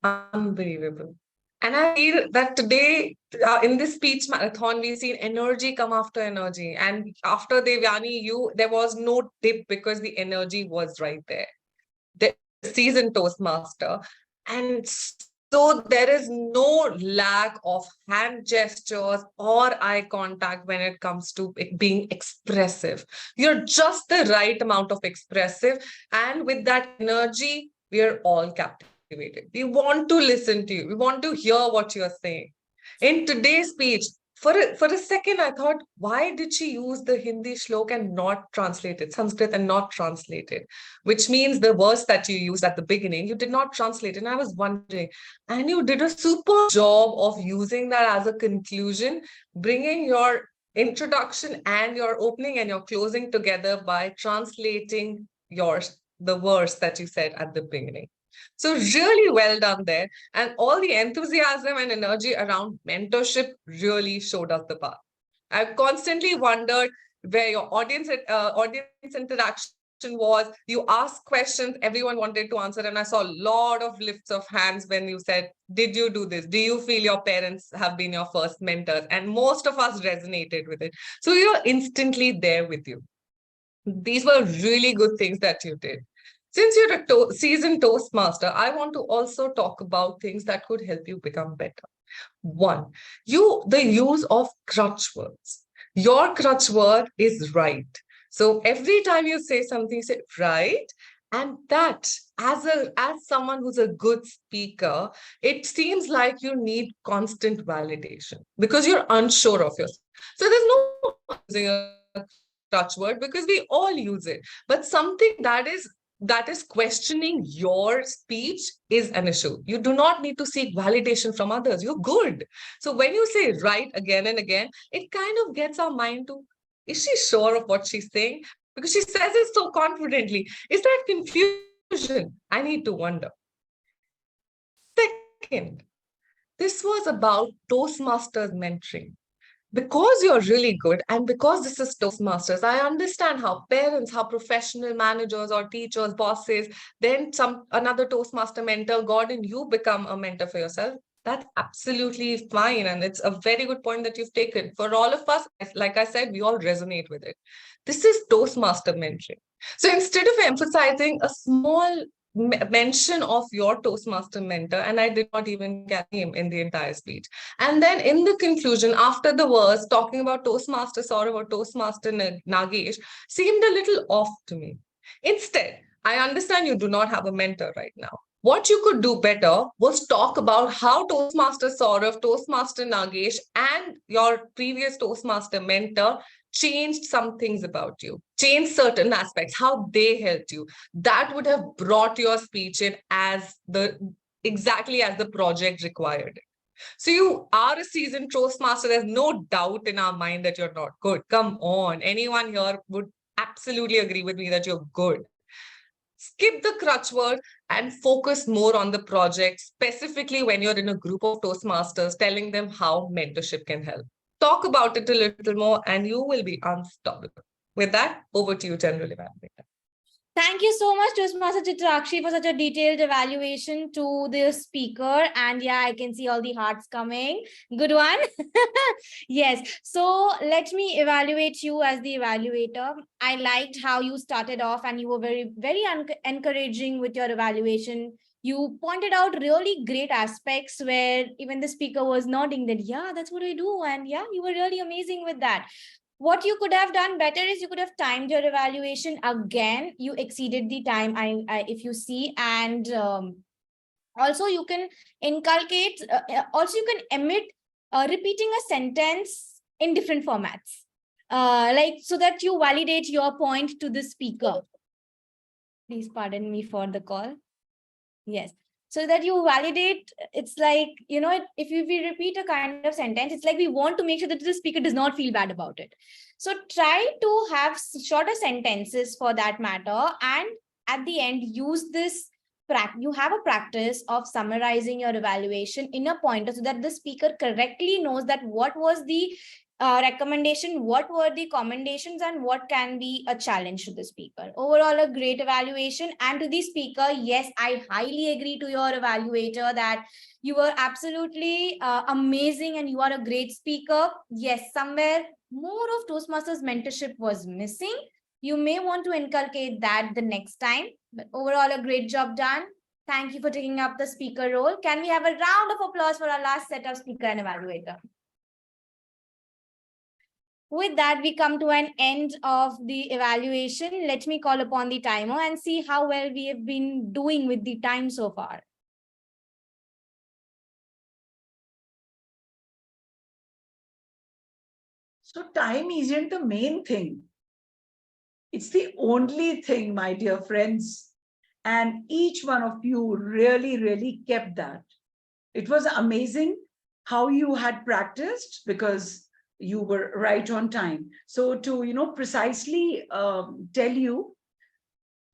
unbelievable. And I feel that today in this speech marathon, we've seen energy come after energy. And after Devayani, there was no dip because the energy was right there. The seasoned Toastmaster. And so there is no lack of hand gestures or eye contact when it comes to being expressive. You're just the right amount of expressive. And with that energy, we are all captivated. We want to listen to you. We want to hear what you're saying. In today's speech, for a second, I thought, why did she use the Hindi shlok and not translate it, Sanskrit and not translate it? Which means the verse that you used at the beginning, you did not translate. And I was wondering, and you did a super job of using that as a conclusion, bringing your introduction and your opening and your closing together by translating the verse that you said at the beginning. So really well done there. And all the enthusiasm and energy around mentorship really showed us the path. I've constantly wondered where your audience interaction was. You asked questions, everyone wanted to answer. And I saw a lot of lifts of hands when you said, did you do this? Do you feel your parents have been your first mentors? And most of us resonated with it. So you're instantly there with you. These were really good things that you did. Since you're a seasoned Toastmaster, I want to also talk about things that could help you become better. One, the use of crutch words. Your crutch word is right. So every time you say something, say right. And that, as someone who's a good speaker, it seems like you need constant validation because you're unsure of yourself. So there's no using a crutch word because we all use it. But something that is questioning your speech is an issue. You do not need to seek validation from others. You're good. So when you say right again and again, it kind of gets our mind to, is she sure of what she's saying? Because she says it so confidently. Is that confusion? I need to wonder. Second, this was about Toastmasters mentoring. Because you're really good and because this is Toastmasters, I understand how parents, how professional managers or teachers, bosses, then another Toastmaster mentor, God, and you become a mentor for yourself. That's absolutely fine. And it's a very good point that you've taken. For all of us, like I said, we all resonate with it. This is Toastmaster mentoring. So instead of emphasizing a small mention of your Toastmaster mentor, and I did not even get him in the entire speech. And then in the conclusion, after the verse, talking about Toastmaster Sourav or Toastmaster Nagesh seemed a little off to me. Instead, I understand you do not have a mentor right now. What you could do better was talk about how Toastmaster Sourav, Toastmaster Nagesh, and your previous Toastmaster mentor changed some things about you, changed certain aspects, how they helped you. That would have brought your speech in exactly as the project required it. So you are a seasoned Toastmaster. There's no doubt in our mind that you're not good. Come on. Anyone here would absolutely agree with me that you're good. Skip the crutch word and focus more on the project, specifically when you're in a group of Toastmasters, telling them how mentorship can help. Talk about it a little more and you will be unstoppable. With that, over to you, General Evaluator. Thank you so much, Toastmaster Chitrakshi, for such a detailed evaluation to the speaker. And yeah, I can see all the hearts coming. Good one. Yes. So let me evaluate you as the evaluator. I liked how you started off and you were very, very encouraging with your evaluation. You pointed out really great aspects where even the speaker was nodding that, yeah, that's what I do. And yeah, you were really amazing with that. What you could have done better is you could have timed your evaluation again. You exceeded the time, if you see, and also you can inculcate, also you can emit repeating a sentence in different formats, like so that you validate your point to the speaker. Please pardon me for the call. Yes. So that you validate, it's like, if we repeat a kind of sentence, it's like we want to make sure that the speaker does not feel bad about it. So try to have shorter sentences for that matter. And at the end, use this, you have a practice of summarizing your evaluation in a pointer so that the speaker correctly knows that what was the recommendation, what were the commendations, and what can be a challenge to the speaker. Overall, a great evaluation. And to the speaker, yes, I highly agree to your evaluator that you were absolutely amazing and you are a great speaker. Yes, somewhere more of Toastmasters mentorship was missing. You may want to inculcate that the next time, but overall, a great job done. Thank you for taking up the speaker role. Can we have a round of applause for our last set of speaker and evaluator? With that, we come to an end of the evaluation. Let me call upon the timer and see how well we have been doing with the time so far. So time isn't the main thing. It's the only thing, my dear friends. And each one of you really, really kept that. It was amazing how you had practiced because you were right on time. So to, precisely tell you,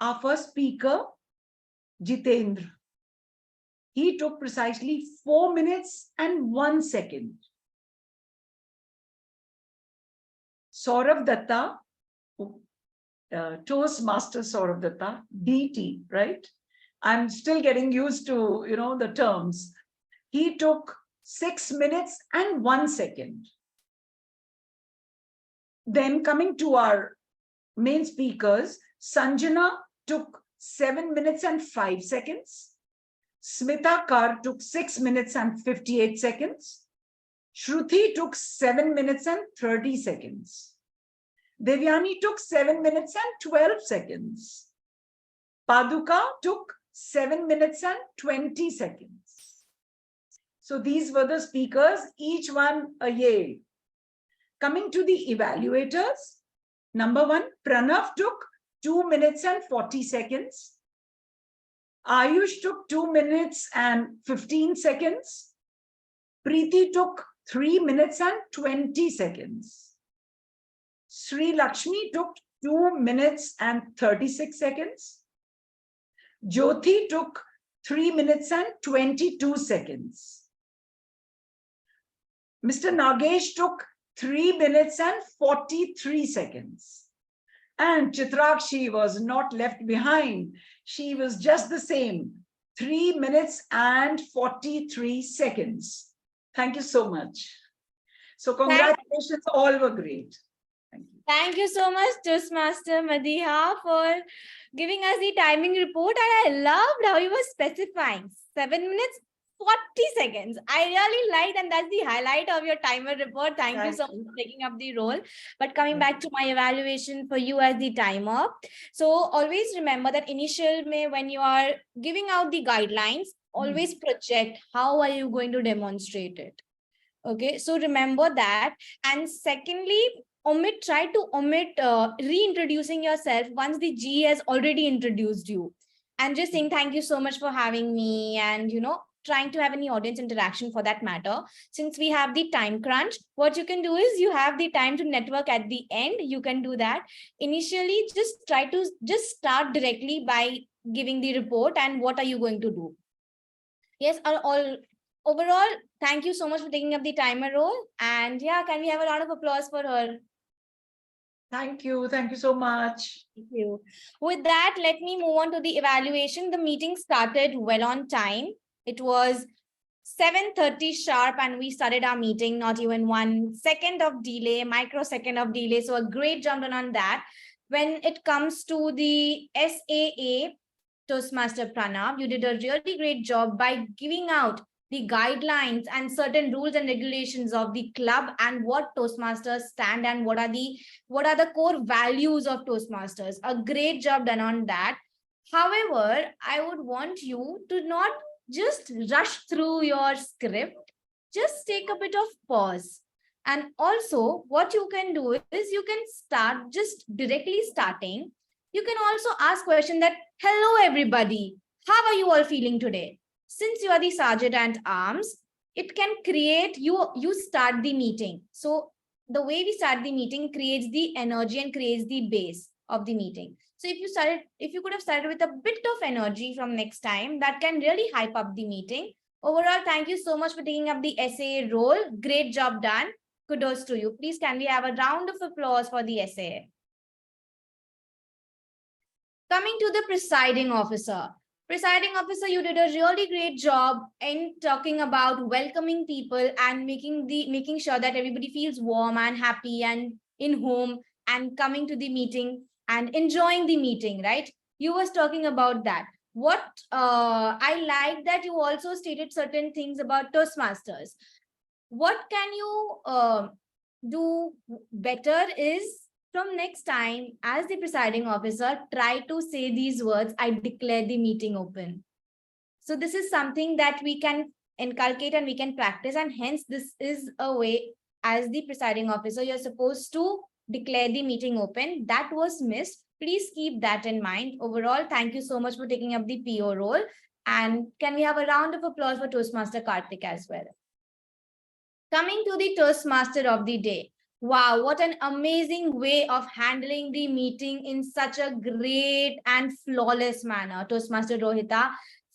our first speaker, Jitender, he took precisely 4 minutes and 1 second. Sourav Datta, Toastmaster Sourav Datta, DT, right? I'm still getting used to, the terms. He took 6 minutes and 1 second. Then coming to our main speakers, Sanjana took 7 minutes and 5 seconds. Smita Kar took 6 minutes and 58 seconds. Shruthi took 7 minutes and 30 seconds. Devayani took 7 minutes and 12 seconds. Paduka took 7 minutes and 20 seconds. So these were the speakers, each one a yay. Coming to the evaluators, number 1, Pranav took 2 minutes and 40 seconds. Ayush took 2 minutes and 15 seconds. Preeti took 3 minutes and 20 seconds. Shrilakshmi took 2 minutes and 36 seconds. Jyothi took 3 minutes and 22 seconds. Mr. Nagesh took 3 minutes and 43 seconds. And Chitrakshi was not left behind. She was just the same, 3 minutes and 43 seconds. Thank you so much. So congratulations, all were great. Thank you. Thank you so much, Toastmaster Madiha, for giving us the timing report. And I loved how you were specifying 7 minutes, 40 seconds. I really liked, and that's the highlight of your timer report. Thank you so much for taking up the role. But coming back to my evaluation for you as the timer. So always remember that initial when you are giving out the guidelines, always project how are you going to demonstrate it. Okay, so remember that. And secondly, try to omit reintroducing yourself once the G has already introduced you. And just saying thank you so much for having me, and trying to have any audience interaction for that matter. Since we have the time crunch, what you can do is you have the time to network at the end. You can do that. Initially, just try to start directly by giving the report and what are you going to do. Yes, overall, thank you so much for taking up the timer role. And yeah, can we have a round of applause for her? Thank you. Thank you so much. Thank you. With that, let me move on to the evaluation. The meeting started well on time. It was 7:30 sharp and we started our meeting, not even 1 second of delay, microsecond of delay. So a great job done on that. When it comes to the SAA, Toastmaster Pranav, you did a really great job by giving out the guidelines and certain rules and regulations of the club and what Toastmasters stand and what are the core values of Toastmasters. A great job done on that. However, I would want you to not just rush through your script. Just take a bit of pause. And also what you can do is you can start just directly starting. You can also ask question that, hello everybody, how are you all feeling today? Since you are the Sergeant at Arms, it can create, you start the meeting. So the way we start the meeting creates the energy and creates the base of the meeting. So if you could have started with a bit of energy from next time, that can really hype up the meeting. Overall, thank you so much for taking up the SAA role. Great job done. Kudos to you. Please, can we have a round of applause for the SAA? Coming to the presiding officer. Presiding officer, you did a really great job in talking about welcoming people and making sure that everybody feels warm and happy and in home and coming to the meeting and enjoying the meeting, right? You was talking about that. What I like that you also stated certain things about Toastmasters. What can you do better is from next time, as the presiding officer, try to say these words, I declare the meeting open. So this is something that we can inculcate and we can practice, and hence this is a way as the presiding officer, you're supposed to declare the meeting open. That was missed. Please keep that in mind. Overall, thank you so much for taking up the PO role. And can we have a round of applause for Toastmaster Karthik as well? Coming to the Toastmaster of the day. Wow, what an amazing way of handling the meeting in such a great and flawless manner. Toastmaster Rohita,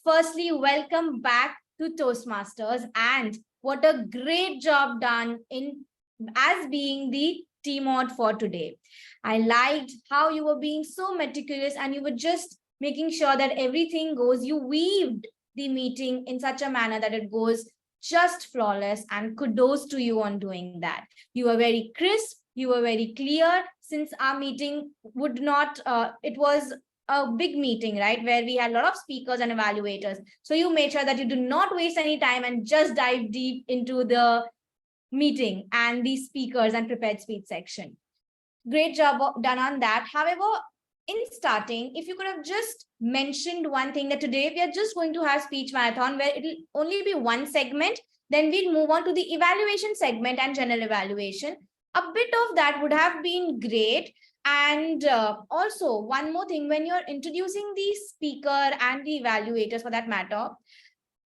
firstly, welcome back to Toastmasters, and what a great job done as being the TMOD for today. I liked how you were being so meticulous and you were just making sure that everything goes, you weaved the meeting in such a manner that it goes just flawless, and kudos to you on doing that. You were very crisp, you were very clear. Since our meeting would not, it was a big meeting, right, where we had a lot of speakers and evaluators. So you made sure that you do not waste any time and just dive deep into the meeting and the speakers and prepared speech section. Great job done on that. However, in starting, if you could have just mentioned one thing, that today we are just going to have speech marathon where it will only be one segment, then we'll move on to the evaluation segment and general evaluation. A bit of that would have been great. And also one more thing, when you're introducing the speaker and the evaluators for that matter,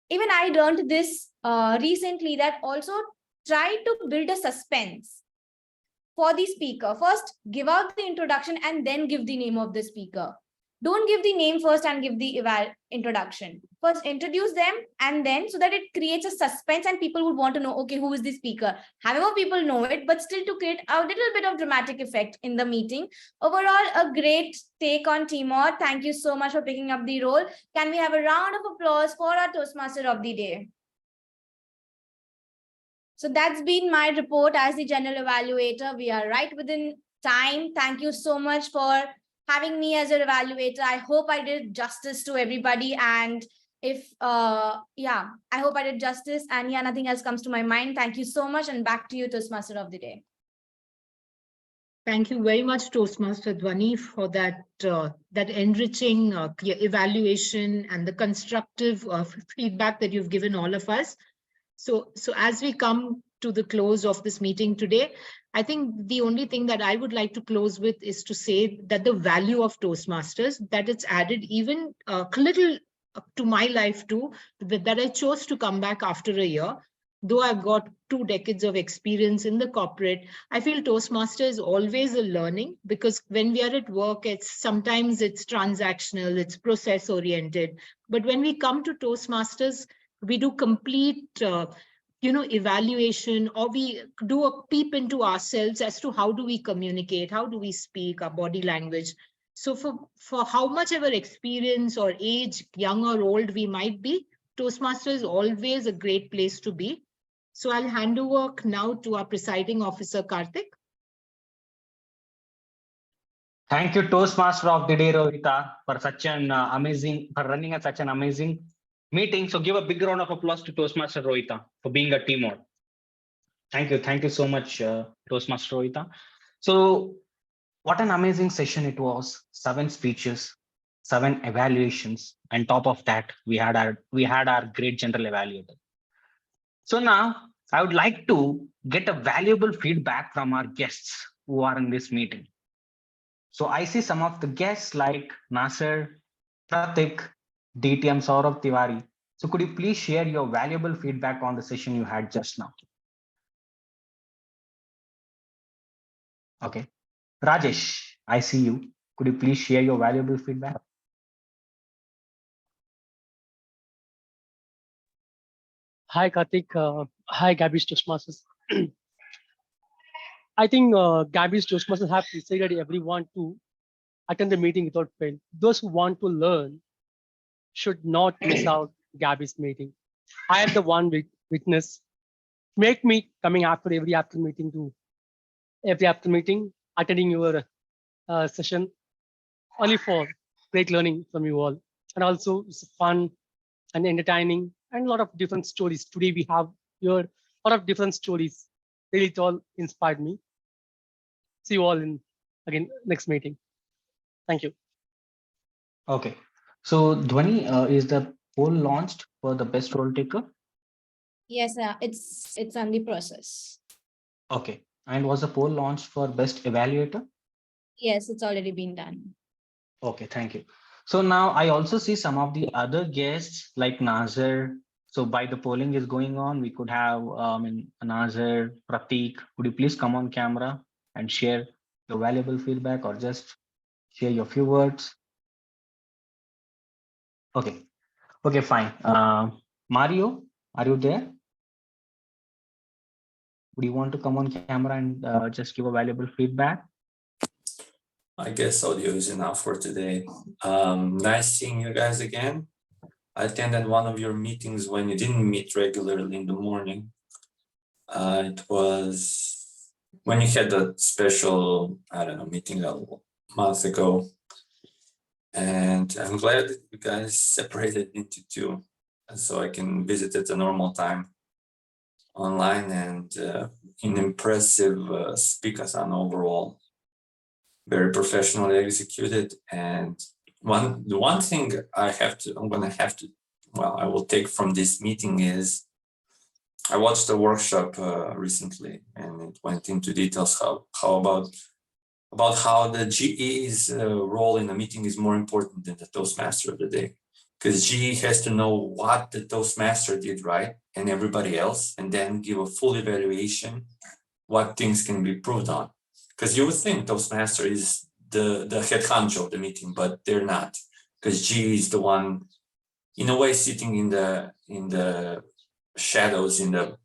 even I learned this recently, that also try to build a suspense for the speaker. First, give out the introduction and then give the name of the speaker. Don't give the name first and give the introduction. First, introduce them and then, so that it creates a suspense and people would want to know, okay, who is the speaker? However, people know it, but still to create a little bit of dramatic effect in the meeting. Overall, a great take on TMOD. Thank you so much for picking up the role. Can we have a round of applause for our Toastmaster of the day? So that's been my report as the general evaluator. We are right within time. Thank you so much for having me as an evaluator. I hope I did justice to everybody. And if, yeah, I hope I did justice. And yeah, nothing else comes to my mind. Thank you so much. And back to you, Toastmaster of the day. Thank you very much, Toastmaster Dhwani, for that that enriching evaluation and the constructive feedback that you've given all of us. So as we come to the close of this meeting today, I think the only thing that I would like to close with is to say that the value of Toastmasters, that it's added even a little to my life too, that I chose to come back after a year. Though I've got 2 decades of experience in the corporate, I feel Toastmaster is always a learning, because when we are at work, sometimes it's transactional, it's process oriented. But when we come to Toastmasters, we do complete, evaluation, or we do a peep into ourselves as to how do we communicate, how do we speak, our body language. So for how much ever experience or age, young or old we might be, Toastmaster is always a great place to be. So I'll hand over now to our presiding officer, Karthik. Thank you, Toastmaster of the day, Rohita, for running such an amazing meeting. So give a big round of applause to Toastmaster Rohita for being a team. Thank you so much, Toastmaster Rohita. So what an amazing session it was. 7 speeches, 7 evaluations, and top of that, we had our great general evaluator. So now I would like to get a valuable feedback from our guests who are in this meeting. So I see some of the guests like Nasser, Pratik, DTM Sourav Tiwari. So could you please share your valuable feedback on the session you had just now? Okay. Rajesh, I see you. Could you please share your valuable feedback? Hi, Karthik. Hi, Gabbys Toastmasters. I think Gabbys Toastmasters have decided everyone to attend the meeting without fail. Those who want to learn should not miss out Gabbys meeting. I am the one witness. Make me coming after every after meeting, attending your session, only for great learning from you all. And also it's fun and entertaining and a lot of different stories. Today we have here a lot of different stories. Really, it all inspired me. See you all in again next meeting. Thank you. Okay. So Dhwani, is the poll launched for the best role taker? Yes, it's on the process. Okay. And was the poll launched for best evaluator? Yes, it's already been done. Okay, thank you. So now I also see some of the other guests like Nazar. So by the polling is going on, we could have Nazar, Pratik. Could you please come on camera and share your valuable feedback or just share your few words? Okay. Okay, fine. Mario, are you there? Would you want to come on camera and just give a valuable feedback? I guess audio is enough for today. Nice seeing you guys again. I attended one of your meetings when you didn't meet regularly in the morning. It was when you had a special, I don't know, meeting a month ago. And I'm glad that you guys separated into two, so I can visit at a normal time online, and an impressive speakathon overall. Very professionally executed. And the one thing I will take from this meeting is I watched a workshop recently, and it went into details how about how the GE's role in a meeting is more important than the Toastmaster of the day. Because GE has to know what the Toastmaster did right and everybody else, and then give a full evaluation what things can be improved on. Because you would think Toastmaster is the head honcho of the meeting, but they're not. Because GE is the one, in a way, sitting in the shadows in the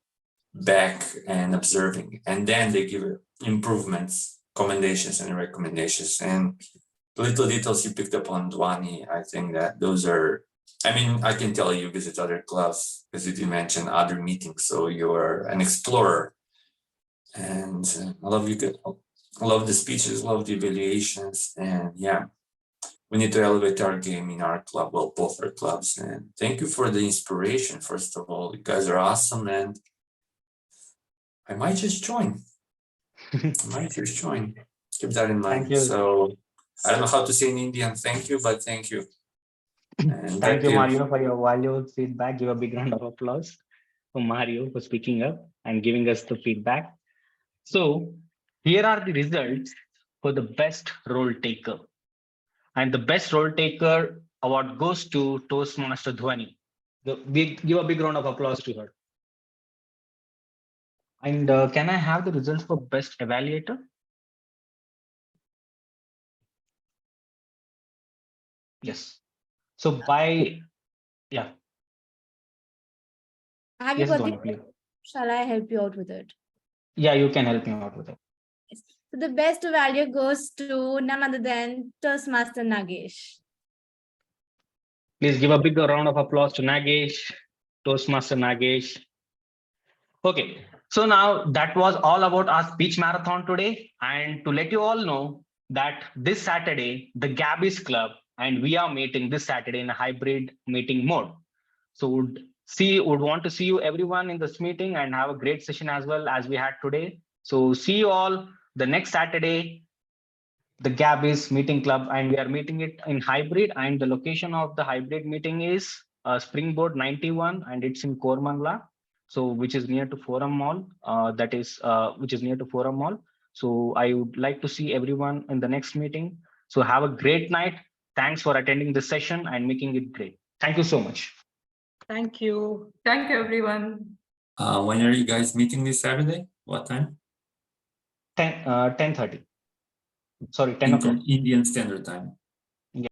back and observing, and then they give improvements, commendations, and recommendations. And the little details you picked up on Dhwani, I think that those are. I mean, I can tell you visit other clubs because you did mention other meetings, so you're an explorer. And I love you. I love the speeches, love the evaluations, and yeah, we need to elevate our game in our club, well, both our clubs. And thank you for the inspiration. First of all, you guys are awesome, and I might just join. Keep that in mind. Thank you. So I don't know how to say in Indian thank you, but thank you. And thank you, Mario, for your valuable feedback. Give a big round of applause for Mario for speaking up and giving us the feedback. So here are the results for the best role taker. And the best role taker award goes to Toastmaster Dhwani. Give a big round of applause to her. And can I have the results for best evaluator? Yes. So yeah. Have Yes, you got Dhwani, please. Shall I help you out with it? Yeah, you can help me out with it. So the best value goes to none other than Toastmaster Nagesh. Please give a big round of applause to Nagesh, Toastmaster Nagesh. Okay, so now that was all about our speech marathon today. And to let you all know that this Saturday, the Gabbys Club and we are meeting this Saturday in a hybrid meeting mode. So would want to see you everyone in this meeting and have a great session as well as we had today. So see you all the next Saturday, the Gabbys Meeting Club, and we are meeting it in hybrid, and the location of the hybrid meeting is Springboard 91, and it's in Kormangla, so which is near to Forum Mall. Which is near to Forum Mall. So I would like to see everyone in the next meeting. So have a great night. Thanks for attending this session and making it great. Thank you so much. Thank you. Thank you, everyone. When are you guys meeting this Saturday? What time? 10:30. Sorry, 10 o'clock. Indian Standard Time.